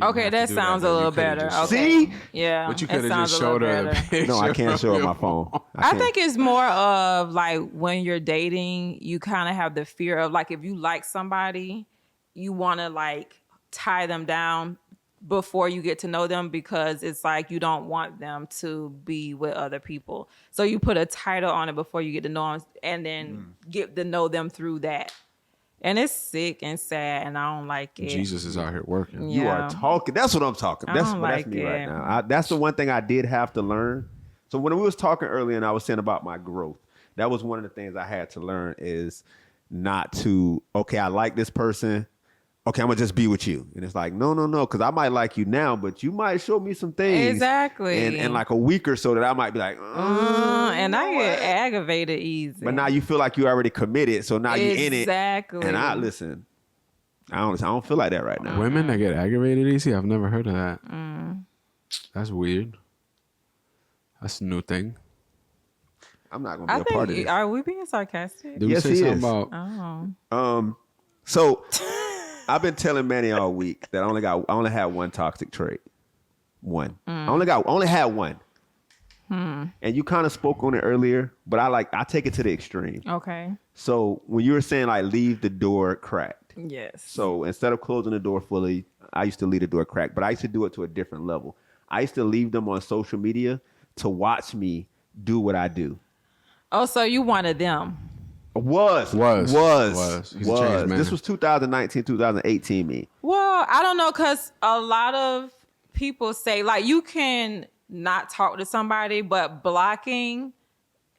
Okay, that sounds a little better. See? Yeah. But you could have just showed her the picture. No, I can't show her my phone. I think it's more of like when you're dating, you kind of have the fear of like if you like somebody, you want to like tie them down before you get to know them because it's like you don't want them to be with other people. So you put a title on it before you get to know them and then get to know them through that. And it's sick and sad and I don't like it. Jesus is out here working. You are talking. That's what I'm talking. That's me right now. That's the one thing I did have to learn. So when we was talking earlier and I was saying about my growth, that was one of the things I had to learn is not to, okay, I like this person. Okay, I'm going to just be with you. And it's like, no, because I might like you now, but you might show me some things. Exactly. In like a week or so that I might be like, and I get aggravated easy. But now you feel like you already committed, so now you're in it. Exactly. And I don't feel like that right now. Women that get aggravated easy? I've never heard of that. That's weird. That's a new thing. I'm not going to be a part of this. Are we being sarcastic? Did we say something about... So... I've been telling Manny all week that I only had one toxic trait. One. I only had one. And you kind of spoke on it earlier, but I take it to the extreme. Okay. So when you were saying like leave the door cracked. Yes. So instead of closing the door fully, I used to leave the door cracked, but I used to do it to a different level. I used to leave them on social media to watch me do what I do. Oh, so you wanted them. Was. He's a changed man. This was 2019, 2018 me. Well, I don't know, because a lot of people say, like, you can not talk to somebody, but blocking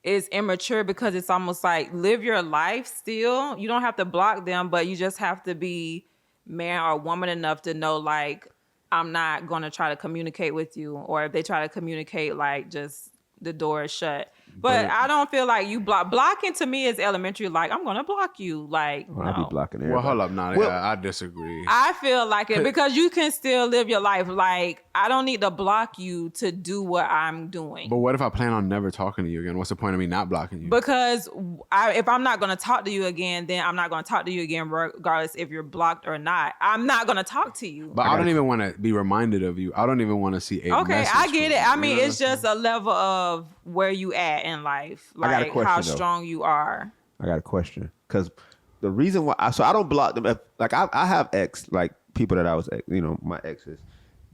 is immature because it's almost like live your life still. You don't have to block them, but you just have to be man or woman enough to know, like, I'm not going to try to communicate with you. Or if they try to communicate, like, just the door is shut. But I don't feel like you blocking to me is elementary. Like, I'm going to block you. Like, I'll be no. blocking everybody. Well, hold up. No, Well- I disagree. I feel like it because you can still live your life. Like, I don't need to block you to do what I'm doing. But what if I plan on never talking to you again? What's the point of me not blocking you? Because if I'm not going to talk to you again, then I'm not going to talk to you again, regardless if you're blocked or not. I'm not going to talk to you. But I don't even want to be reminded of you. I don't even want to see a Okay, message I get from it. you. I mean, it's just a level of where you at in life, I got a like question, how though. strong you are. I got a question because the reason why I don't block them. Like I have like people that I was, my exes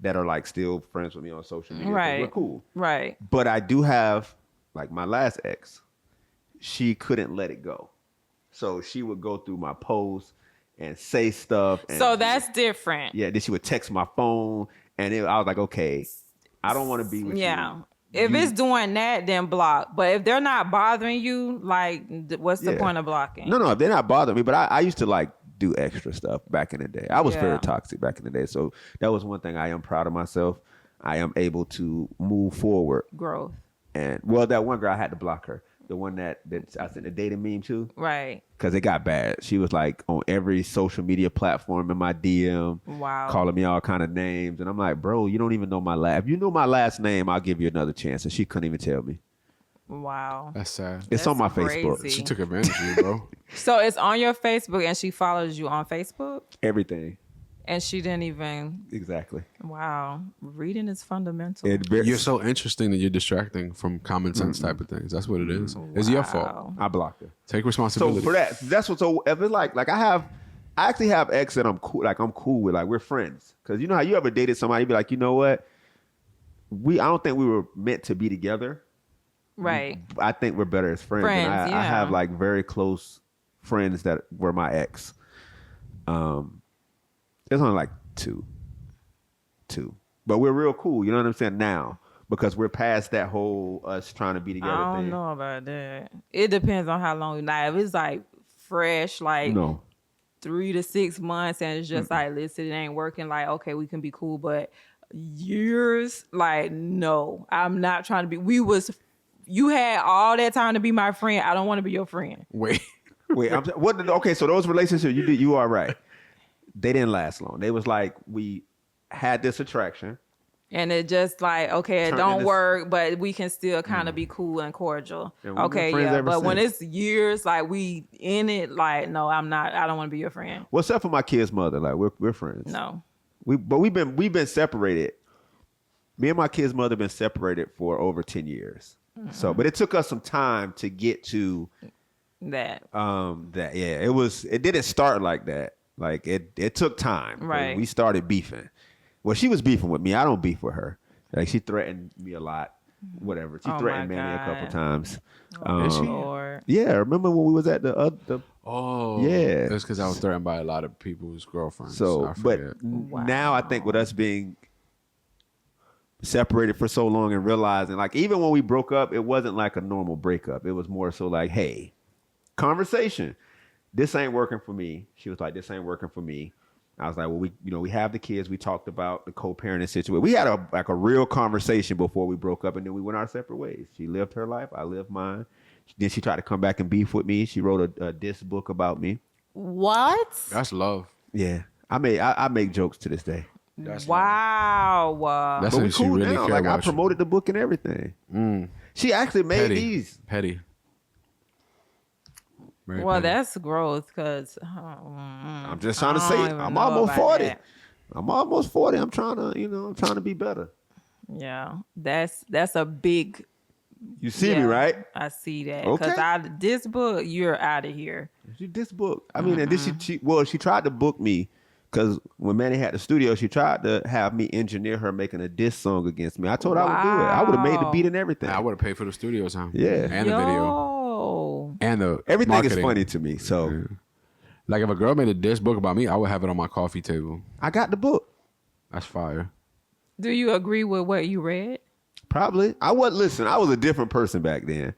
that are like still friends with me on social media. 'Cause Right. we're cool. Right. But I do have like my last ex. She couldn't let it go, so she would go through my posts and say stuff. And So that's different. yeah. Then she would text my phone, and I was like, okay, I don't want to be with Yeah. you. If it's doing that, then block. But if they're not bothering you, like, what's the Yeah. point of blocking? No, they're not bothering me. But I used to like do extra stuff back in the day. I was Yeah. very toxic back in the day. So that was one thing I am proud of myself. I am able to move forward. Growth. And well, that one girl, I had to block her. The one that I sent the dating meme to, Right. because it got bad. She was like on every social media platform in my DM, Wow. calling me all kind of names. And I'm like, bro, you don't even know my last. If you know my last name, I'll give you another chance. And she couldn't even tell me. Wow. That's sad. It's on my That's Facebook. crazy. She took advantage of you, bro. So it's on your Facebook and she follows you on Facebook Everything. and she didn't even. Exactly. Wow. Reading is fundamental. You're so interesting that you're distracting from common sense type of things. That's what it is. It's your fault. Wow. I blocked her. Take So responsibility. for that's what. So if it's like I actually have ex that I'm cool. Like I'm cool with. Like we're friends. Because you know how you ever dated somebody, you be like, you know what? I don't think we were meant to be together. Right. I think we're better as friends. Friends, And I yeah. have like very close friends that were my ex. There's only like two, but we're real cool. You know what I'm saying now because we're past that whole us trying to be together I don't thing. know about that. It depends on how long. Now, if it's like fresh, like No. 3 to 6 months, and it's just like, listen, it ain't working. Like, okay, we can be cool, but years, like, no, I'm not trying to be. You had all that time to be my friend. I don't want to be your friend. Wait. Wait, okay, so those relationships you are right. They didn't last long. They was like we had this attraction. And it just like, okay, it Turned don't into- work, but we can still kind of be cool and cordial. And we've been Okay, friends yeah. ever But when since. it's years, like we in it, like, no, I'm not. I don't want to be your friend. Well, except for my kid's mother, like we're friends. No. We've been separated. Me and my kid's mother been separated for over 10 years. So, but it took us some time to get to That. that. Yeah, it didn't start like that. Like it took time. Right. We started beefing. Well, she was beefing with me. I don't beef with her. Like she threatened me a lot. Whatever. She Oh, threatened my Manny a couple God. times. Is she? Lord. Yeah, remember when we was at the Oh. Yeah. That's because I was threatened by a lot of people's girlfriends. so, I but forget. now I think with us being separated for so long and realizing, like, even when we broke up, it wasn't like a normal breakup. It was more so like, hey, conversation. This ain't working for me. She was like, this ain't working for me. I was like, well, we have the kids. We talked about the co-parenting situation. We had a real conversation before we broke up, and then we went our separate ways. She lived her life. I lived mine. Then she tried to come back and beef with me. She wrote a diss book about me. What? That's love. Yeah, I make jokes to this day. That's love. Wow. That's But when we she cool really now. cared Like I about you. promoted the book and everything. She actually made Petty. these. Petty. Very Well, petty. that's growth because I'm just trying to I say don't it. even I'm know almost about 40. that. I'm almost 40. I'm trying to be better. yeah, that's a big. You see me, yeah, right? I see that Okay. because this book, you're out of here. She this book. I mean, and then she tried to book me because when Manny had the studio, she tried to have me engineer her making a diss song against me. I told her I would do it. I would have made the beat and everything. I would have paid for the studio time. Yeah. And the video. Yo. And the Everything marketing. is funny to me. So Like if a girl made a diss book about me, I would have it on my coffee table. I got the book. That's fire. Do you agree with what you read? Probably. I was a different person back then.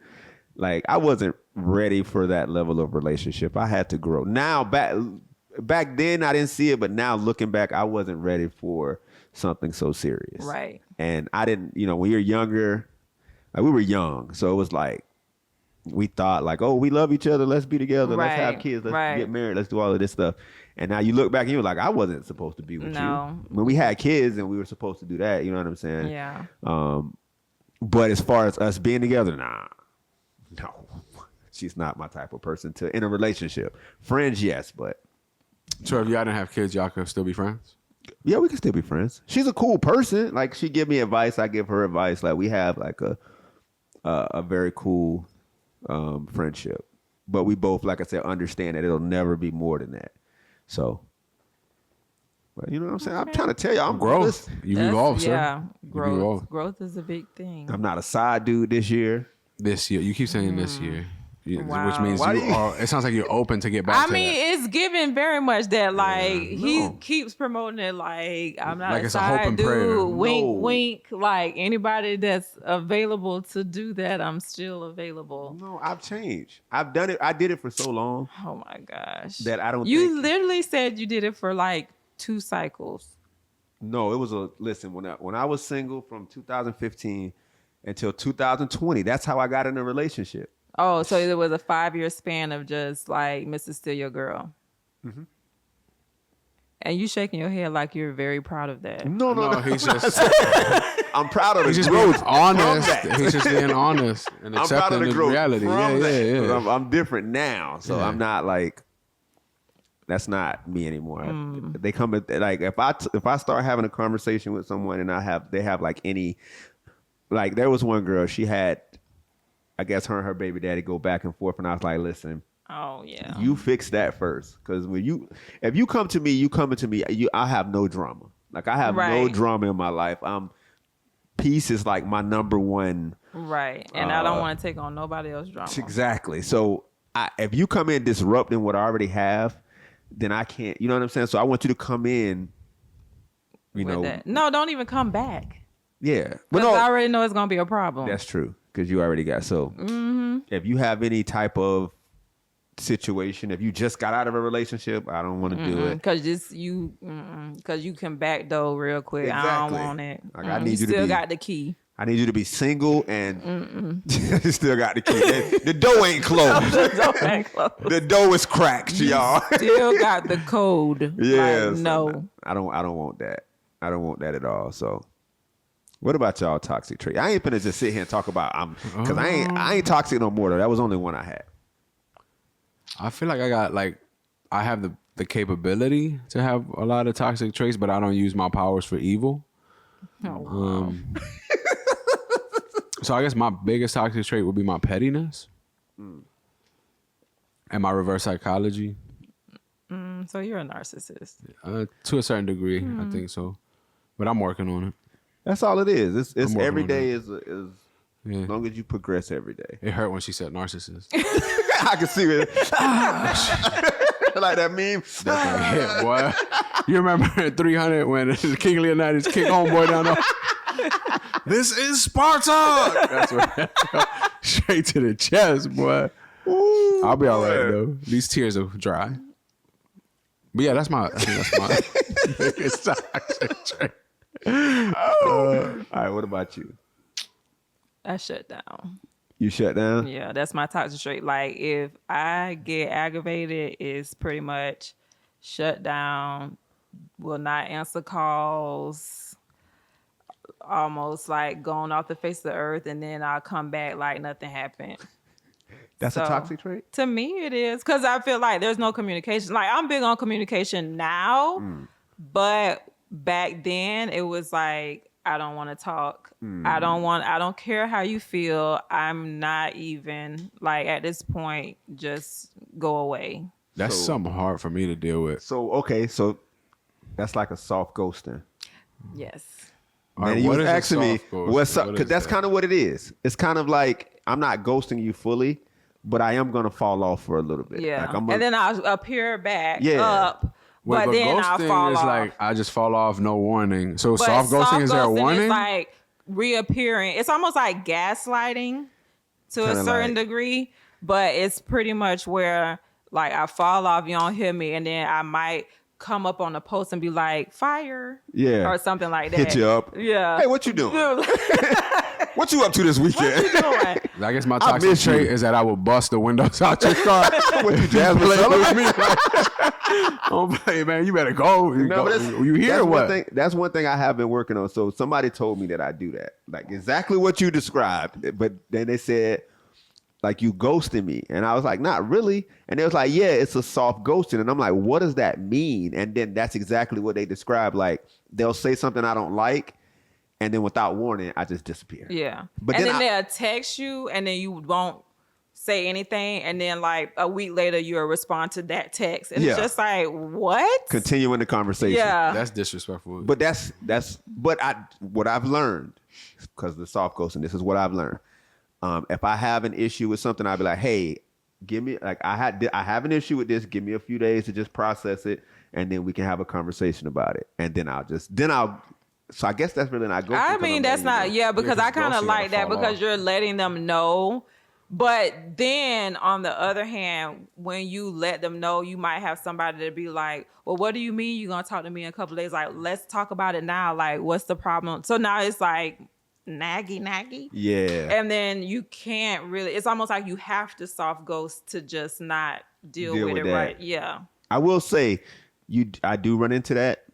Like I wasn't ready for that level of relationship. I had to grow. Now back then I didn't see it, but now looking back, I wasn't ready for something so serious. Right. And I didn't, when you're younger, like we were young, so it was like we thought like, oh, we love each other, let's be together, let's have kids, let's get married, let's do all of this stuff. And now you look back and you're like, I wasn't supposed to be with you. When we had kids and we were supposed to do that, you know what I'm saying? Yeah. But as far as us being together, no. She's not my type of person to in a relationship. Friends, yes, but. So if y'all didn't have kids, y'all could still be friends? Yeah, we can still be friends. She's a cool person. Like she give me advice, I give her advice. Like we have like a very cool friendship. But we both, like I said, understand that it'll never be more than that. So, but you know what I'm saying? I'm trying to tell you, I'm growth. You evolve, sir. Yeah, growth is a big thing. I'm not a side dude this year. This year, you keep saying this year. Wow. Which means it sounds like you're open to get back to that. It's given very much that, like, he keeps promoting it like, I'm not like a it's a hope side and dude, prayer. wink, wink. Like, anybody that's available to do that, I'm still available. No, I've changed. I've done it. I did it for so long. Oh, my gosh. That I don't You think... literally said you did it for, like, 2 cycles. No, it was listen, when I was single from 2015 until 2020, that's how I got in a relationship. Oh, so it was a 5-year span of just like Mrs. Still Your Girl. Mm-hmm. And you shaking your head like you're very proud of that. No. He's just. I'm proud of He's the just growth. being honest. He's just being honest and I'm proud accepting of the his growth reality. from that. Yeah. I'm different now, so I'm not like. That's not me anymore. They come at, like if I start having a conversation with someone and they have like any, like there was one girl, she had, I guess her and her baby daddy go back and forth, and I was like, listen, oh yeah, you fix that first, because if you come to me, you coming to me, I have no drama. Like I have no drama in my life. Peace is like my number one. Right, and I don't want to take on nobody else's drama. Exactly. So if you come in disrupting what I already have, then I can't. You know what I'm saying? So I want you to come in. That. No, don't even come back. Yeah, because I already know it's gonna be a problem. That's true. Because you already got if you have any type of situation, if you just got out of a relationship, I don't want to do it. Because you can backdoor real quick. Exactly. I don't want it. Like, I need you still to got the key. I need you to be single and you still got the key. The door ain't closed. The door is cracked, y'all. Still got the code. Yeah. Like, no. I don't want that. I don't want that at all. So what about y'all toxic trait? I ain't finna just sit here and talk about because I ain't toxic no more though. That was only one I had. I feel like I have the capability to have a lot of toxic traits, but I don't use my powers for evil. Oh. So I guess my biggest toxic trait would be my pettiness and my reverse psychology. So you're a narcissist. To a certain degree, I think so. But I'm working on it. That's all it is. It's every day is as long as you progress every day. It hurt when she said narcissist. I can see it. Like that meme. That hit, boy. You remember 300 when King Leonidas kicked homeboy down there? This is Sparta. That's right. Straight to the chest, boy. Ooh, I'll be all right though. These tears are dry. But yeah, that's my biggest toxic trait. All right, what about you? I shut down. You shut down? Yeah, that's my toxic trait. Like if I get aggravated, it's pretty much shut down, will not answer calls, almost like going off the face of the earth, and then I'll come back like nothing happened. That's a toxic trait? To me, it is. Because I feel like there's no communication. Like, I'm big on communication now, but back then, it was like, I don't want to talk. I don't care how you feel. I'm not even, like, at this point, just go away. That's something hard for me to deal with. So, okay, so that's like a soft ghosting. Yes. Man, you was asking me what's up, because that's kind of what it is. It's kind of like, I'm not ghosting you fully, but I am going to fall off for a little bit. Yeah. Like and then I'll appear back up. Wait, but then I'll fall is off. like, I just fall off, no warning. So but soft ghosting, is there a warning? It's like reappearing. It's almost like gaslighting. to a Kinda certain like- degree, but it's pretty much where like I fall off, you don't hear me, and then I might come up on a post and be like, fire. Yeah. Or something like that. Hit you up. Yeah. Hey, what you doing? What you up to this weekend? What you doing? I guess my I toxic miss you. trait is that I will bust the windows out your car. What you, Jasmine Play Sullivan? with me. Like, don't play, man. You better go. No, but that's, you hear that's what? One thing, that's one thing I have been working on. So somebody told me that I do that, like exactly what you described. But then they said, like, you ghosting me, and I was like, not really. And they was like, yeah, it's a soft ghosting, and I'm like, what does that mean? And then that's exactly what they describe. Like, they'll say something I don't like, and then without warning, I just disappear. Yeah. But and then then they'll text you and then you won't say anything. And then like a week later, you'll respond to that text. And it's Yeah. just like, what? Continuing the conversation. Yeah. That's disrespectful. But what I've learned, because the soft ghosting, this is what I've learned. If I have an issue with something, I'll be like, hey, give me, like, I have an issue with this. Give me a few days to just process it, and then we can have a conversation about it. And then so I guess that's really not ghosting. I mean, that's not, because I kind of like that because you're letting them know. But then on the other hand, when you let them know, you might have somebody to be like, well, what do you mean you're going to talk to me in a couple of days? Like, let's talk about it now. Like, what's the problem? So now it's like naggy. Yeah. And then you can't really, it's almost like you have to soft ghost to just not deal with it that. right. Yeah. I will say, I do run into that,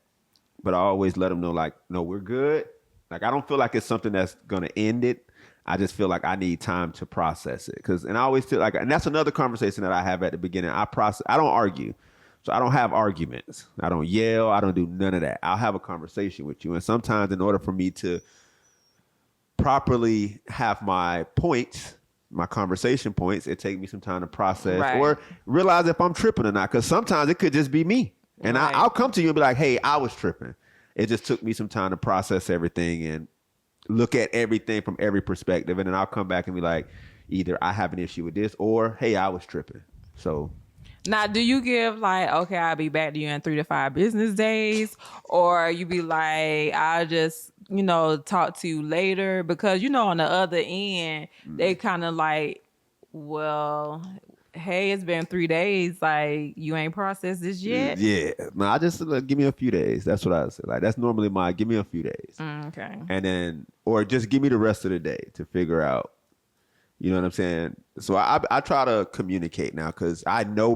but I always let them know, like, no, we're good. Like, I don't feel like it's something that's going to end it. I just feel like I need time to process it. And I always feel like, and that's another conversation that I have at the beginning. I don't argue. So I don't have arguments. I don't yell. I don't do none of that. I'll have a conversation with you. And sometimes in order for me to properly have my points, my conversation points, it takes me some time to process or realize if I'm tripping or not. Because sometimes it could just be me. And I'll come to you and be like, hey, I was tripping. It just took me some time to process everything and look at everything from every perspective. And then I'll come back and be like, either I have an issue with this or, hey, I was tripping. So now, do you give like, okay, I'll be back to you in 3 to 5 business days? Or you be like, I'll just, talk to you later? Because, on the other end, they kind of like, well, hey, it's been 3 days. Like, you ain't processed this yet? Yeah. No, I just give me a few days. That's what I say. Like, that's normally give me a few days. Okay. And then, or just give me the rest of the day to figure out, you know what I'm saying? So I try to communicate now because I know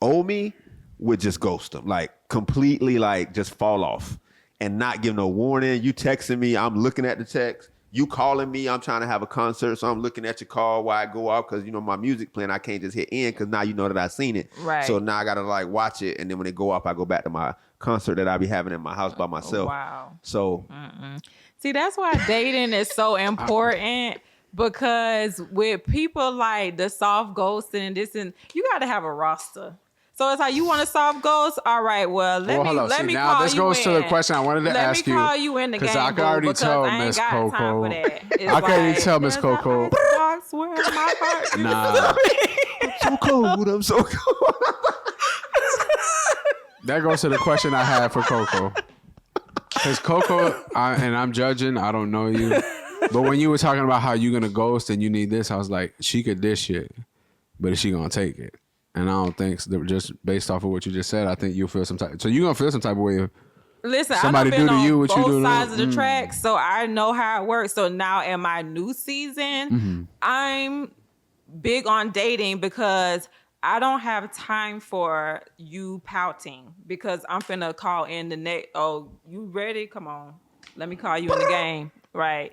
old me would just ghost them. Like, completely, like, just fall off and not give no warning. You texting me, I'm looking at the text. You calling me, I'm trying to have a concert, so I'm looking at your call while I go off because, my music playing, I can't just hit end because now you know that I seen it. Right. So now I got to, like, watch it, and then when it go off, I go back to my concert that I be having in my house by myself. Wow. So. See, that's why dating is so important because with people like the soft ghosting and this, and you got to have a roster. So it's like, you want a soft ghost? All right, well, let me now call this you goes in. to the question I wanted to ask you. Let me call you in the game, because I can already tell Miss Koko. I can already tell Miss Koko. Box where my heart Nah. So cold. I'm so cold. That goes to the question I had for Koko. Because Koko, and I'm judging, I don't know you. But when you were talking about how you're going to ghost and you need this, I was like, she could dish shit, but is she going to take it? And I don't think, just based off of what you just said, I think you'll feel some type. So you're going to feel some type of way. Listen, somebody I've been do to on you what you do both to sides them. of the track, so I know how it works. So now in my new season, I'm big on dating because I don't have time for you pouting because I'm finna call in the next. Oh, you ready? Come on. Let me call you in the game. Right.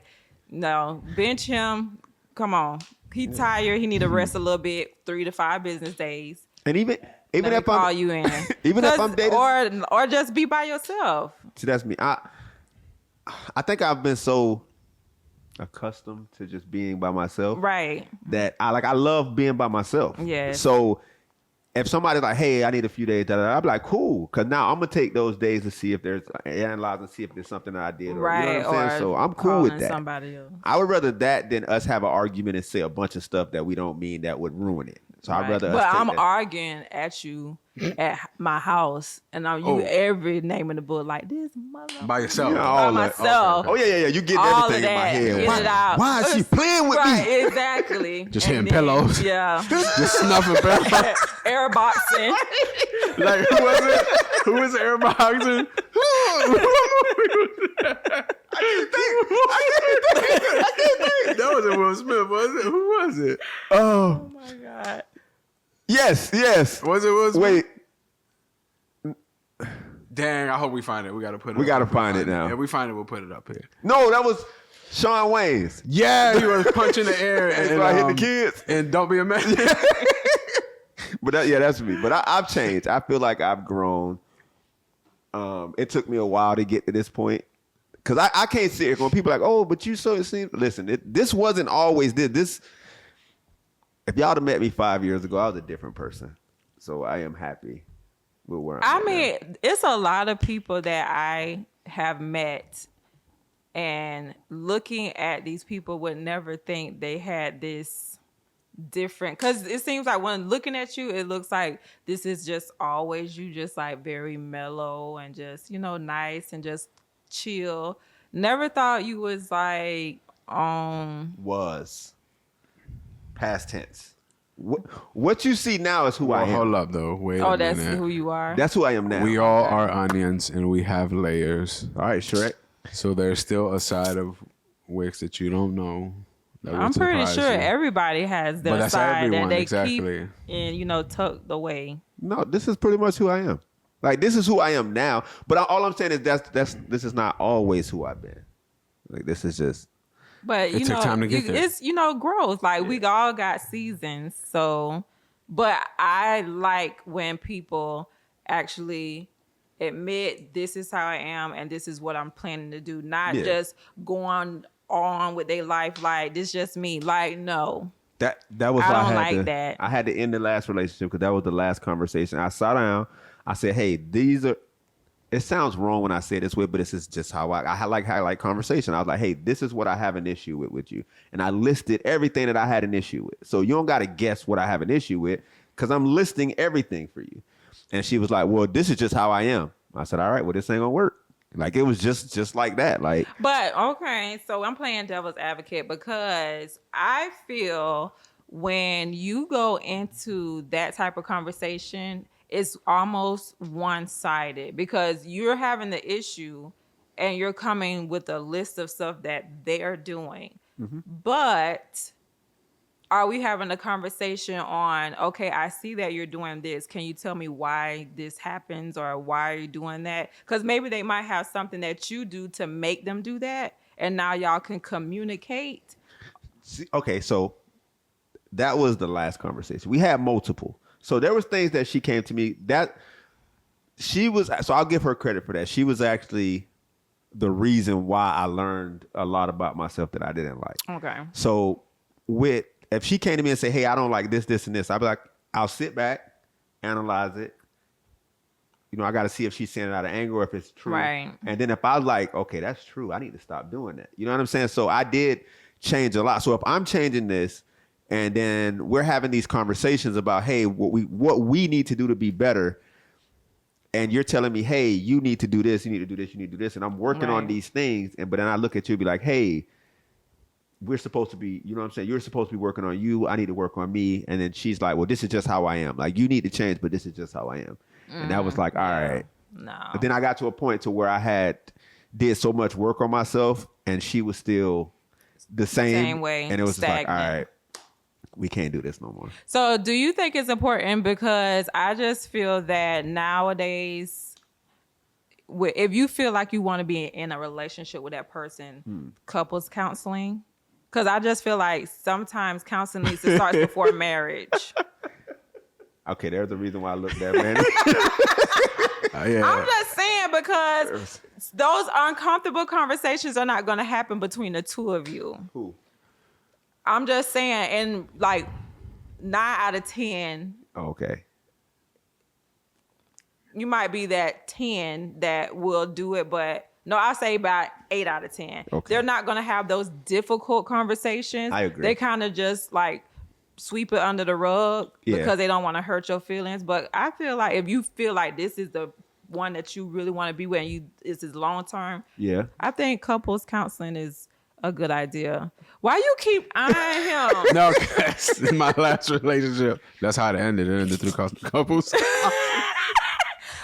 No, bench him. Come on. He tired. He need to rest a little bit. 3 to 5 business days. And even Let me if call I'm you in. even if I'm dating, or just be by yourself. see, that's me. I think I've been so accustomed to just being by myself, Right. that I love being by myself. Yes. So if somebody's like, hey, I need a few days, I'm like, cool. Because now I'm going to take those days to see if there's, analyze and see if there's something that I did. Right. You know what I'm saying? Or So I'm cool with calling that. somebody else. I would rather that than us have an argument and say a bunch of stuff that we don't mean that would ruin it. So I'd rather. But us take I'm that. arguing at you at my house, and I'm you every name in the book like this mother By yourself. Yeah, by all that. myself. Oh yeah. You get All everything of in my that, head. get it out. Why is she playing with Right, me? exactly. Just And hitting then- pillows. Yeah. Just snuffing pillows. Airboxing. Like, who was it? Who was the airboxing? That wasn't Will Smith, was it? Who was it? Oh, Oh my God. yes. Was it Will Smith? Wait, Dang, I hope we find it. We got to put it We up. gotta find it now. If we find it, we'll put it up here. no, that was Shawn Wayne's. Yeah, he was punching the air That's and why I hit the kids. And don't be a man. But that's me. But I've changed. I feel like I've grown. It took me a while to get to this point. Because I can't sit here when people are like, oh, but you so it seems. Listen, this wasn't always this. If y'all had met me 5 years ago, I was a different person. So I am happy with where I'm at now. It's a lot of people that I have met, and looking at these people would never think they had this different, because it seems like when looking at you, it looks like this is just always you, just like very mellow and just, nice and just chill. Never thought you was like Was past tense. What you see now is who I am. Hold up, though. Wait a that's minute. who you are. That's who I am now. We all are onions and we have layers. All right, Shrek. So there's still a side of Wicks that you don't know. That would I'm pretty surprise sure you. everybody has But their that's side everyone, that they exactly. keep and tucked away. No, this is pretty much who I am. Like, this is who I am now. But all I'm saying is this is not always who I've been. Like, this is just. But It took time to get there. it's growth. Like we all got seasons. So, but I like when people actually admit this is how I am and this is what I'm planning to do. Not just going on with their life like this just me. Like no. That was I why don't I had like to, that. I had to end the last relationship because that was the last conversation. I sat down. I said, "Hey, these are." It sounds wrong when I say it this way, but this is just how I like conversation. I was like, "Hey, this is what I have an issue with you," and I listed everything that I had an issue with. So you don't got to guess what I have an issue with because I'm listing everything for you. And she was like, "Well, this is just how I am." I said, "All right, well, this ain't gonna work." Like it was just like that. Like, But okay, so I'm playing devil's advocate because I feel when you go into that type of conversation, it's almost one-sided because you're having the issue and you're coming with a list of stuff that they're doing. Mm-hmm. But are we having a conversation on, okay, I see that you're doing this. Can you tell me why this happens or why are you doing that? Because maybe they might have something that you do to make them do that. And now y'all can communicate. okay, so that was the last conversation. We had multiple. So there was things that she came to me that she was, so I'll give her credit for that. She was actually the reason why I learned a lot about myself that I didn't like. Okay. So if she came to me and said, "Hey, I don't like this, this, and this," I'd be like, I'll sit back, analyze it. I got to see if she's saying it out of anger or if it's true. Right. And then if I was like, okay, that's true, I need to stop doing that. You know what I'm saying? So I did change a lot. So if I'm changing this, and then we're having these conversations about, hey, what we need to do to be better. And you're telling me, hey, you need to do this, you need to do this, you need to do this. And I'm working on these things. But then I look at you and be like, hey, we're supposed to be, you know what I'm saying? You're supposed to be working on you. I need to work on me. And then she's like, well, this is just how I am. Like, you need to change, but this is just how I am. And that was like, all right. No. But then I got to a point to where I did so much work on myself and she was still the same way. And it was just like, all stagnant. right. We can't do this no more. So do you think it's important? Because I just feel that nowadays, if you feel like you want to be in a relationship with that person, couples counseling. Because I just feel like sometimes counseling needs to start before marriage. Okay, there's the reason why I looked that man. Yeah. I'm just saying because those uncomfortable conversations are not going to happen between the two of you. Who? I'm just saying, and like 9 out of 10, Okay. you might be that 10 that will do it, but no, I say about 8 out of 10. Okay. They're not going to have those difficult conversations. I agree. They kind of just like sweep it under the rug Yeah. because they don't want to hurt your feelings. But I feel like if you feel like this is the one that you really want to be with and this is long term, Yeah. I think couples counseling is a good idea. Why you keep eyeing him? No, 'cause in my last relationship, that's how it ended. It ended through couples.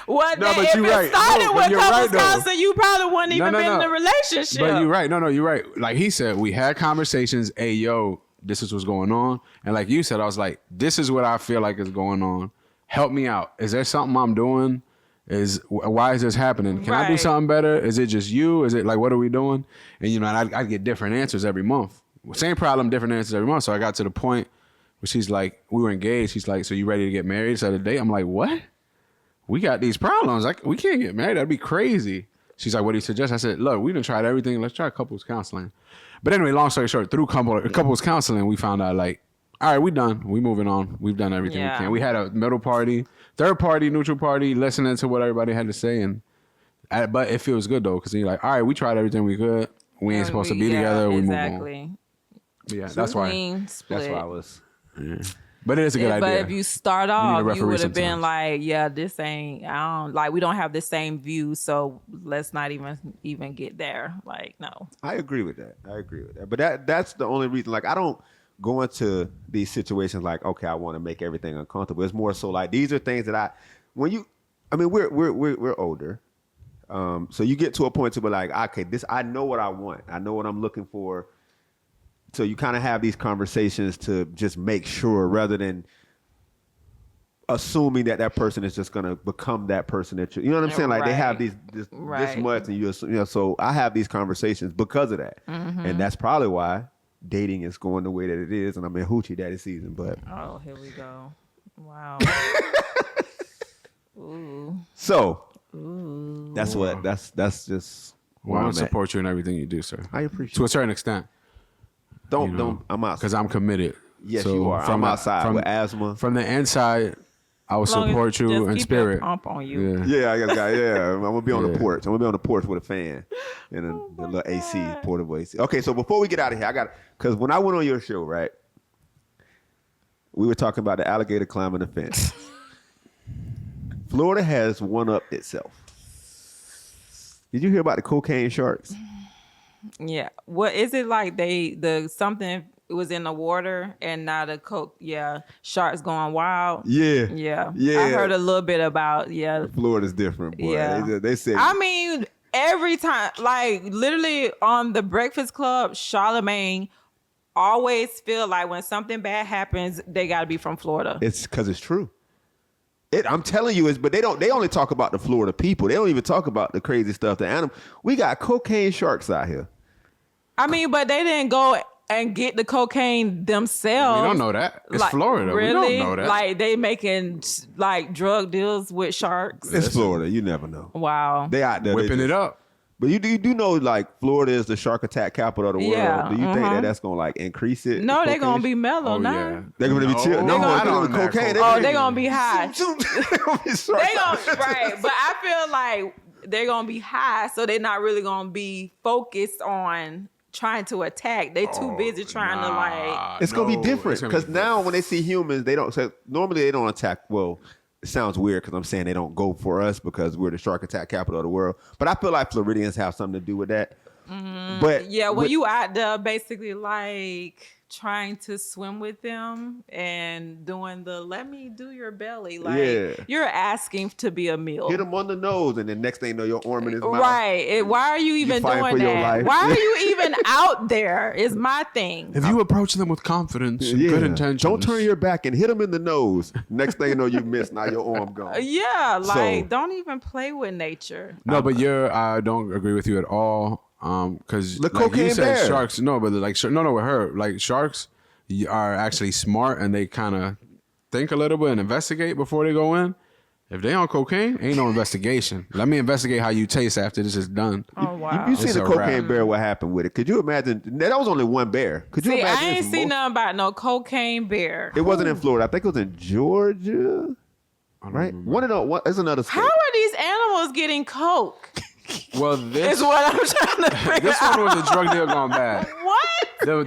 What? No, No, but if you're it right. started No, but with you're couples right, though. counseling, you probably wouldn't even been in no. a relationship. But you're right. No, you're right. Like he said, we had conversations. Hey, yo, this is what's going on. And like you said, I was like, this is what I feel like is going on. Help me out. Is there something I'm doing? Why is this happening? Can I do Right. something better? Is it just you? Is it like, what are we doing? And you know, I get different answers every month. Same problem, different answers every month. So I got to the point where she's like, we were engaged. She's like, so you ready to get married? So the date, I'm like, what? We got these problems. Like, we can't get married. That'd be crazy. She's like, what do you suggest? I said, look, we done tried everything. Let's try couples counseling. But anyway, long story short, through couples counseling, we found out like, all right, we done. We moving on. We've done everything we can. We had a middle party, third party, neutral party, listening to what everybody had to say. But it feels good though, because you're like, all right, we tried everything we could. We ain't supposed to be together. We move on. Exactly. But yeah, that's why. Clean split. That's why I was. Yeah. But it is a good idea. But if you start need a off, you referee would have been sometimes. like, yeah, this ain't, we don't have the same view, so let's not even get there. Like, no. I agree with that. But that's the only reason. Like, I don't go into these situations like, okay, I want to make everything uncomfortable. It's more so like these are things that we're older. So you get to a point to be like, okay, I know what I want. I know what I'm looking for. So you kind of have these conversations to just make sure, rather than assuming that person is just going to become that person that you know what I'm saying? Like they have this much, and you assume, you know. So I have these conversations because of that, and that's probably why dating is going the way that it is. And I'm in Hoochie Daddy season, but Oh, here we go. Wow. Ooh. so Ooh. that's just. Well, where I I'm at. support you in everything you do, sir. I appreciate. To a certain extent. Don't. I'm outside. Because I'm committed. Yes, So you are. I'm outside with asthma. From the inside, I will As long as support you just in keep your spirit. pump on you. Yeah. Yeah, I'm gonna be on the Yeah. porch. I'm gonna be on the porch with a fan and the little AC, portable AC. Okay, so before we get out of here, because when I went on your show, right, we were talking about the alligator climbing the fence. Florida has one-upped itself. Did you hear about the cocaine sharks? Yeah. What is it like? Something was in the water and now sharks going wild. Yeah. Yeah. I heard a little bit about Florida's different, boy. Yeah. They said. I mean, every time, like literally on the Breakfast Club, Charlemagne always feel like when something bad happens, they got to be from Florida. It's because it's true. I'm telling you, but they only talk about the Florida people. They don't even talk about the crazy stuff. The animal. We got cocaine sharks out here. I mean, but they didn't go and get the cocaine themselves. We don't know that. It's Like, Florida. Really? We don't know that. Like they making like drug deals with sharks. It's Florida. You never know. Wow. They out there Whipping it up. But you do know, like, Florida is the shark attack capital of the world. Yeah, Do you think that that's gonna like increase it? No, the they're gonna cocaine? be mellow Oh, now. yeah. They're gonna be chill. No, I they're don't gonna be cocaine. Oh, they're gonna be high. They're gonna be shark. They gonna right, but I feel like they're gonna be high, so they're not really gonna be focused on trying to attack. They too busy trying to like. It's gonna be different because now when they see humans, they don't. So normally they don't attack. Well, it sounds weird because I'm saying they don't go for us because we're the shark attack capital of the world. But I feel like Floridians have something to do with that. But Yeah, when you out there basically like trying to swim with them and doing the let me do your belly, like you're asking to be a meal. hit them on the nose, and then next thing you know, your arm in his mouth. Right. Why are you even fighting doing for your that? life. Why are you even out there is my thing. If you approach them with confidence and good intentions. Don't turn your back and hit them in the nose. Next thing you know, you missed. Now your arm gone. Yeah, like So- don't even play with nature. No, but I don't agree with you at all. Because The like you cocaine said, bear. sharks. No, but like no, with her, like sharks are actually smart and they kind of think a little bit and investigate before they go in. If they on cocaine, ain't no investigation. Let me investigate how you taste after this is done. Oh wow. You seen It's the a cocaine wrap. bear? What happened with it? Could you imagine? That was only one bear. Could you See, imagine? I ain't it's seen more? nothing about no cocaine bear. It wasn't in Florida. I think it was in Georgia. Right? One of the. It's another state. How are these animals getting coke? Well, this Is what I'm trying to figure this out. one was a drug deal gone bad. What?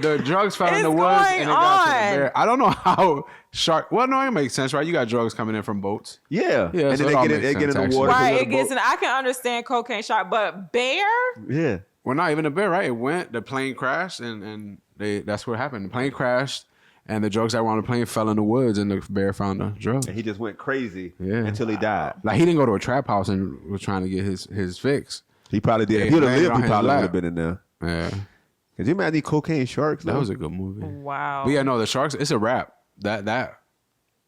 The drugs found in the It's woods going and it got to the on? bear. I don't know how shark. Well, no, it makes sense, right? You got drugs coming in from boats. Yeah. Yeah, And so then it all they makes get in sense, the actually. water. Right, with it a gets boat. in. I can understand cocaine shot, but bear? Yeah. Well, not even a bear, right? It went. The plane crashed, and that's what happened. The plane crashed, and the drugs that were on the plane fell in the woods, and the bear found the drugs. And he just went crazy Yeah. until he died. Like he didn't go to a trap house and was trying to get his fix. He probably did. Yeah, If he would have landed lived, on he his probably lap. would have been in there. Yeah, Could you imagine these cocaine sharks? that though? was a good movie. Wow. But yeah, no, the sharks. It's a wrap. That.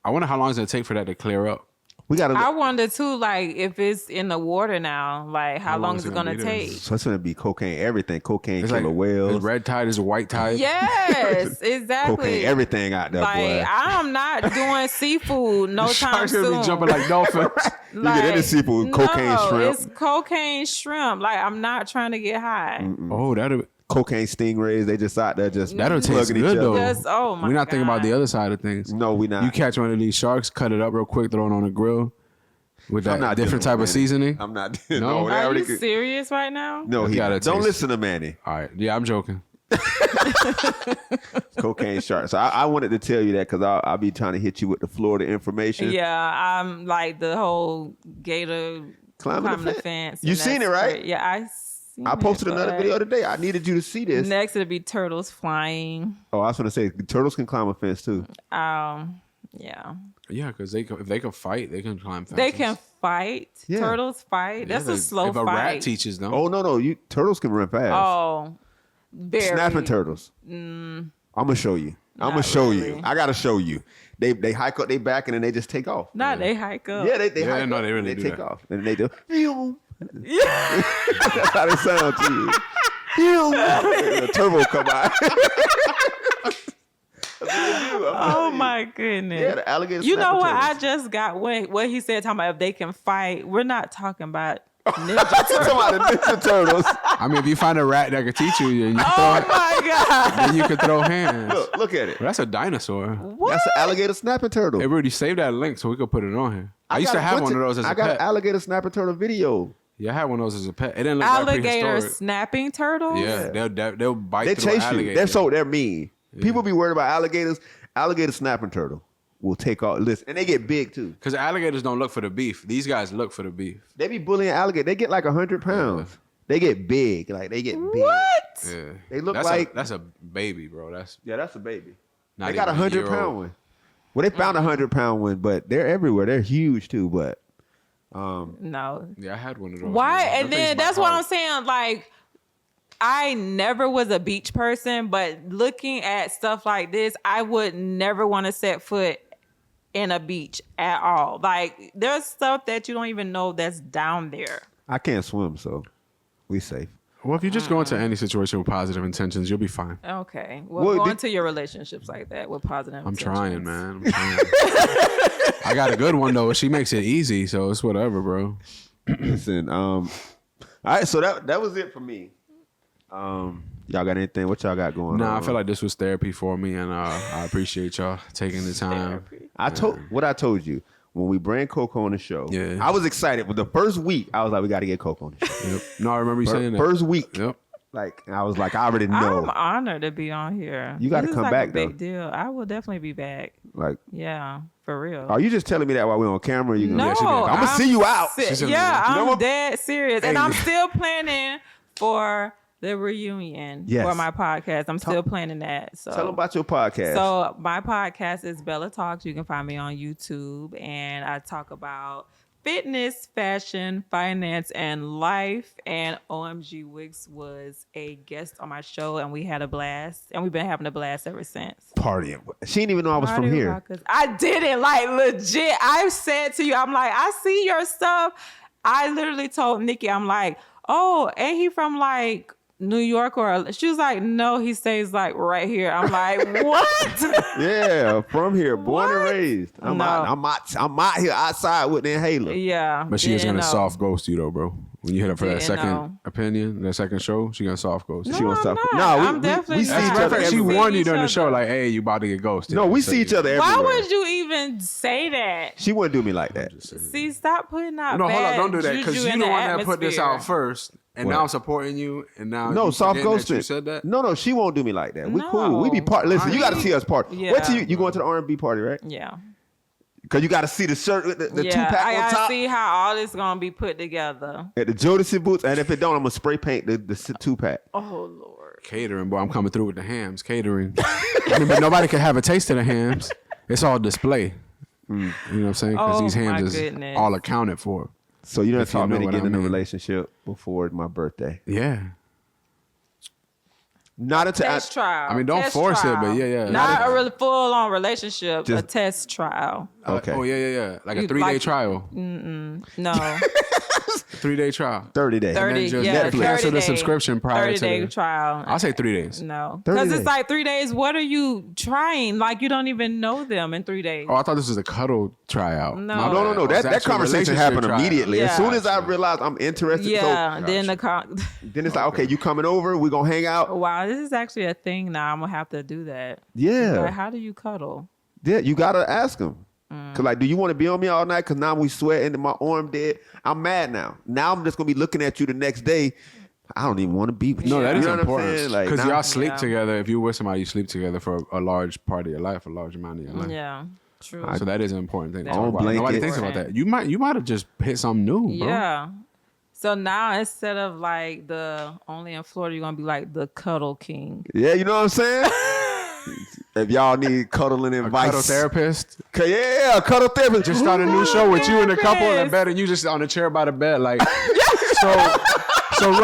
I wonder how long does it take for that to clear up. We got I to. wonder too, like if it's in the water now, like how long is it gonna be there? take? So it's gonna be cocaine, everything. Cocaine, It's killer like whales, It's red tide is a white tide. Yes, exactly. cocaine, everything out there, Like boy. I'm not doing seafood no time Sharks soon. gonna be jumping like dolphins. You get any seafood, cocaine, shrimp. It's cocaine shrimp. Like I'm not trying to get high. Oh, that'll Cocaine stingrays, they just out there just taste plugging each good other. though. Just, oh my We're not thinking about God. the other side of things. No, we not. You catch one of these sharks, cut it up real quick, throw it on a grill with I'm that not different dealing type with of Manny. seasoning. I'm not. No? No, they Are already you serious right now? No, he gotta don't taste- listen to Manny. All right, yeah, I'm joking. Cocaine sharks. So I wanted to tell you that because I'll be trying to hit you with the Florida information. Yeah, I'm like the whole gator Climbing the the fence. You and seen that's it, right? great. Yeah, I seen I posted it, another but video today. I needed you to see this. Next it'll be turtles flying. Oh, I was going to say turtles can climb a fence too. Yeah. Yeah, because if they can fight, they can climb fences. They can fight. Yeah. Turtles fight. Yeah, That's a slow if a fight. rat teaches them. Oh no, turtles can run fast. Oh, very. Snapping turtles. I'm gonna show you. I'm gonna Not show really. you. I gotta show you. They hike up their back and then they just take off. Not they hike up. Yeah, they Yeah, hike no, up. they really do take that. off and they do. Yeah. That's how they sound to you. The turbo come out. That's what they do. Oh my goodness. Yeah, the alligator. You know snapping what? I turtles. just got what he said. Talking about if they can fight. We're not talking about ninja Talking turtles. about the Ninja Turtles. I mean, if you find a rat that can teach you, then you, Oh my god. then you can throw hands. Look at it. But that's a dinosaur. What? That's an alligator snapping turtle. Hey, Rudy, save that link so we could put it on here. I used got to a have bunch one of those as I a got pet. an alligator snapping turtle video. Yeah, I had one of those as a pet. It didn't look that Alligator prehistoric. snapping turtles? Yeah, they'll bite They through chase an you. alligator. They're mean. People be worried about alligators. Alligator snapping turtle will take off. Listen, and they get big too. Because alligators don't look for the beef. These guys look for the beef. They be bullying alligator. They get like 100 pounds. They get big. Like they get big. What? Yeah, They look that's like- that's a baby, bro. That's Yeah, that's a baby. not They got even 100 year pound old. one. Well, they found a 100-pound one, but they're everywhere. They're huge too. But No. Yeah, I had one of those. Why? man. And Them things then bite that's what I'm hard. saying. Like, I never was a beach person, but looking at stuff like this, I would never want to set foot in a beach at all. Like, there's stuff that you don't even know that's down there. I can't swim, so we safe. Well, if you just go into any situation with positive intentions, you'll be fine. Okay. Well, Well, go did- into your relationships like that with positive I'm intentions. trying, man. I'm trying. I got a good one though. She makes it easy, so it's whatever, bro. Listen, all right, so that was it for me. Y'all got anything? What y'all got going on? Nah, I feel like this was therapy for me, and I appreciate y'all taking the time. I told you when we bring Koko on the show. Yeah. I was excited. But the first week, I was like, we got to get Koko on the show. Yep. No, I remember you saying that. First week, Yep. like I was like, I already know. I'm honored to be on here. You gotta This is come like back, a big though. deal. I will definitely be back. Like, Yeah, for real. are you just telling me that while we're on camera? You No, gonna? she did. I'm gonna see you out. She's in Yeah, the- You know I'm what? dead serious, and Hey. I'm still planning for the reunion Yes. for my podcast. I'm still planning that. So Tell them about your podcast. So my podcast is Bella Talks. You can find me on YouTube, and I talk about fitness, fashion, finance, and life. And Omgitswicks was a guest on my show, and we had a blast, and we've been having a blast ever since. Partying. She didn't even know I was from Party here. rockers. I didn't, like, legit. I said to you, I'm like, I see your stuff. I literally told Nikki, I'm like, oh, ain't he from like New York? Or she was like, no, he stays like right here. I'm like, what? Yeah, from here, born and What? raised. I'm No. out here outside with the inhaler. Yeah. But she is didn't gonna know. soft ghost you though, bro. When you hit her for that Didn't second know. opinion, that second show, she gonna soft ghost. No, She wants I'm to- not. No, I'm definitely we see not. each other She everywhere. warned you each during the show, other. like, hey, you about to get ghosted. No, we see each other everywhere. Why would you even say that? She wouldn't do me like that. See, stop putting out No, hold on, bad don't do that, because juju you in the the one that put this atmosphere. out first, and What? now I'm supporting you, and now No, you soft forgetting that ghosting. You said that. No, she won't do me like that. We No. cool. We be part. Listen, you got to see us part. Yeah. Wait till you going to the R&B party, right? Yeah. Because you got to see the shirt with the Yeah, 2-pack I on gotta top. see how all this gonna be put together. At the Jodeci boots, and if it don't, I'm gonna spray paint the 2-pack. Oh Lord. Catering, boy, I'm coming through with the hams. Catering. I mean, but nobody can have a taste of the hams. It's all display. You know what I'm saying? Because Oh, these hams my is goodness. all accounted for. So you done If you taught me know to what get I in a mean. relationship before my birthday. Yeah. Not until Test trial. I mean, don't Test force it, trial. but yeah. Not a really full on relationship. Just- a test trial. Okay. Oh, yeah. Like a You 3-day like- trial. No. 3-day trial. 30 days. 30. just Yeah. Netflix. 30 Cancel the day- subscription prior 30 to day the- trial. I'll say 3 days. No. 30 Because days. it's like 3 days. What are you trying? Like, you don't even know them in 3 days. Oh, I thought this was a cuddle tryout. No. My No, bad. no. Oh, it's That actual conversation relationship happened tryout. immediately. As Yeah. soon as I realized I'm interested, Yeah. so Then then it's like, okay, you coming over? We gonna hang out? wow, this is actually a thing now. I'm gonna have to do that. Yeah. Like, how do you cuddle? Yeah, you gotta ask them. Cause like, do you want to be on me all night? Cause now we sweating and my arm dead. I'm mad now. Now I'm just gonna be looking at you the next day. I don't even want to be with you. No, that is You know what I'm important. saying? Like, Because now- y'all sleep Yeah. together. If you're with somebody, you sleep together for a large part of your life, a large amount of your life. Yeah. True. So that is an important thing to That's talk about. important. Nobody thinks about that. You might have just hit something new, bro. Yeah. So now instead of like the only in Florida, you're gonna be like the cuddle king. Yeah, you know what I'm saying? If y'all need cuddling A advice, cuddle therapist. Yeah, a cuddle therapist. Just start a new show with you and a couple in Therapist. bed, and you just on the chair by the bed, like. So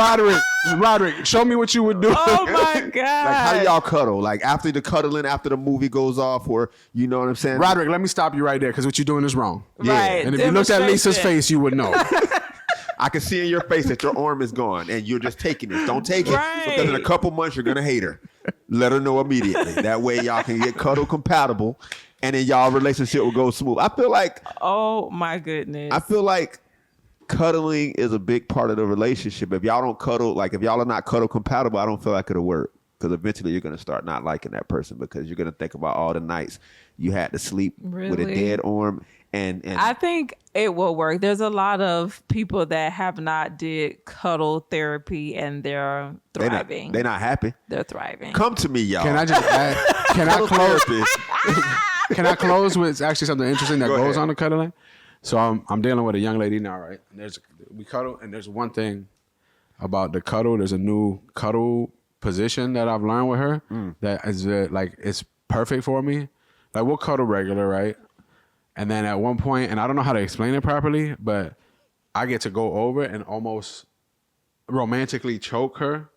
Roderick, show me what you would do. Oh my god! Like, how do y'all cuddle? Like after the cuddling, after the movie goes off, or you know what I'm saying? Roderick, let me stop you right there, because what you're doing is wrong. Right. And if you looked at Lisa's Demonstration. face, you would know. I can see in your face that your arm is gone, and you're just taking it. Don't take it, Right. because in a couple months you're gonna hate her. Let her know immediately. That way y'all can get cuddle compatible, and then y'all relationship will go smooth. I feel like Oh my goodness! cuddling is a big part of the relationship. If y'all don't cuddle, like if y'all are not cuddle compatible, I don't feel like it'll work. Because eventually you're gonna start not liking that person, because you're gonna think about all the nights you had to sleep with a Really? dead arm. And I think it will work. There's a lot of people that have not did cuddle therapy and they're thriving. they're not happy. They're thriving. Come to me, y'all. Can I just add? Can I Cuddle close? therapist. Can I close with actually something interesting that Go goes ahead. on the cuddling? So I'm dealing with a young lady now, right? And we cuddle, and there's one thing about the cuddle. There's a new cuddle position that I've learned with her that is like it's perfect for me. Like we'll cuddle regular, right? And then at one point, and I don't know how to explain it properly, but I get to go over and almost romantically choke her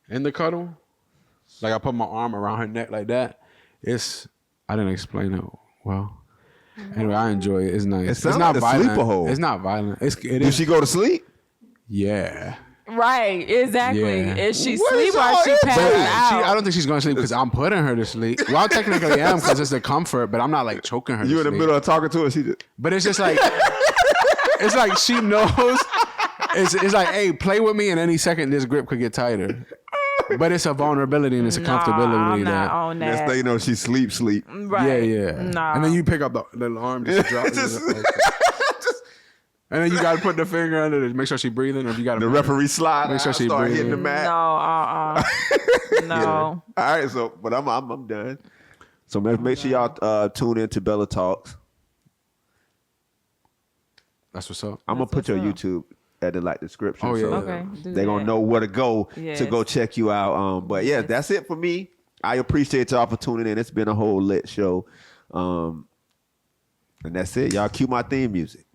in the cuddle. Like I put my arm around her neck like that. I didn't explain it well. Anyway, I enjoy it. It's nice. It It's sounds not like a violent. sleeper hole. It's not violent. It Did is. she go to sleep? Yeah. Right, exactly. Yeah. Is she What sleep is or all she this? passed But out? I don't think she's going to sleep because I'm putting her to sleep. Well, I technically am because it's the comfort, but I'm not like choking her. You to in the sleep. middle of talking to her, she just, But it's just like, it's like she knows. It's like, hey, play with me, and any second this grip could get tighter. But it's a vulnerability and it's a comfortability I'm not that. on next that. thing you know, she sleep. Right. Yeah. Nah. And then you pick up the little arm, just drop it. Okay. And then you got to put the finger under it, make sure she's breathing. Or if you got The referee slide. Make sure she start breathing. hitting the mat. No, no. All right, so but I'm done. So make sure y'all tune in to Bella Talks. That's what's up. I'm gonna put That's your what's up. YouTube at the description. Oh, yeah. So Okay, do they gonna that. know where to go to Yes. go check you out. But yeah, Yes. that's it for me. I appreciate y'all for tuning in. It's been a whole lit show. And that's it. Y'all cue my theme music.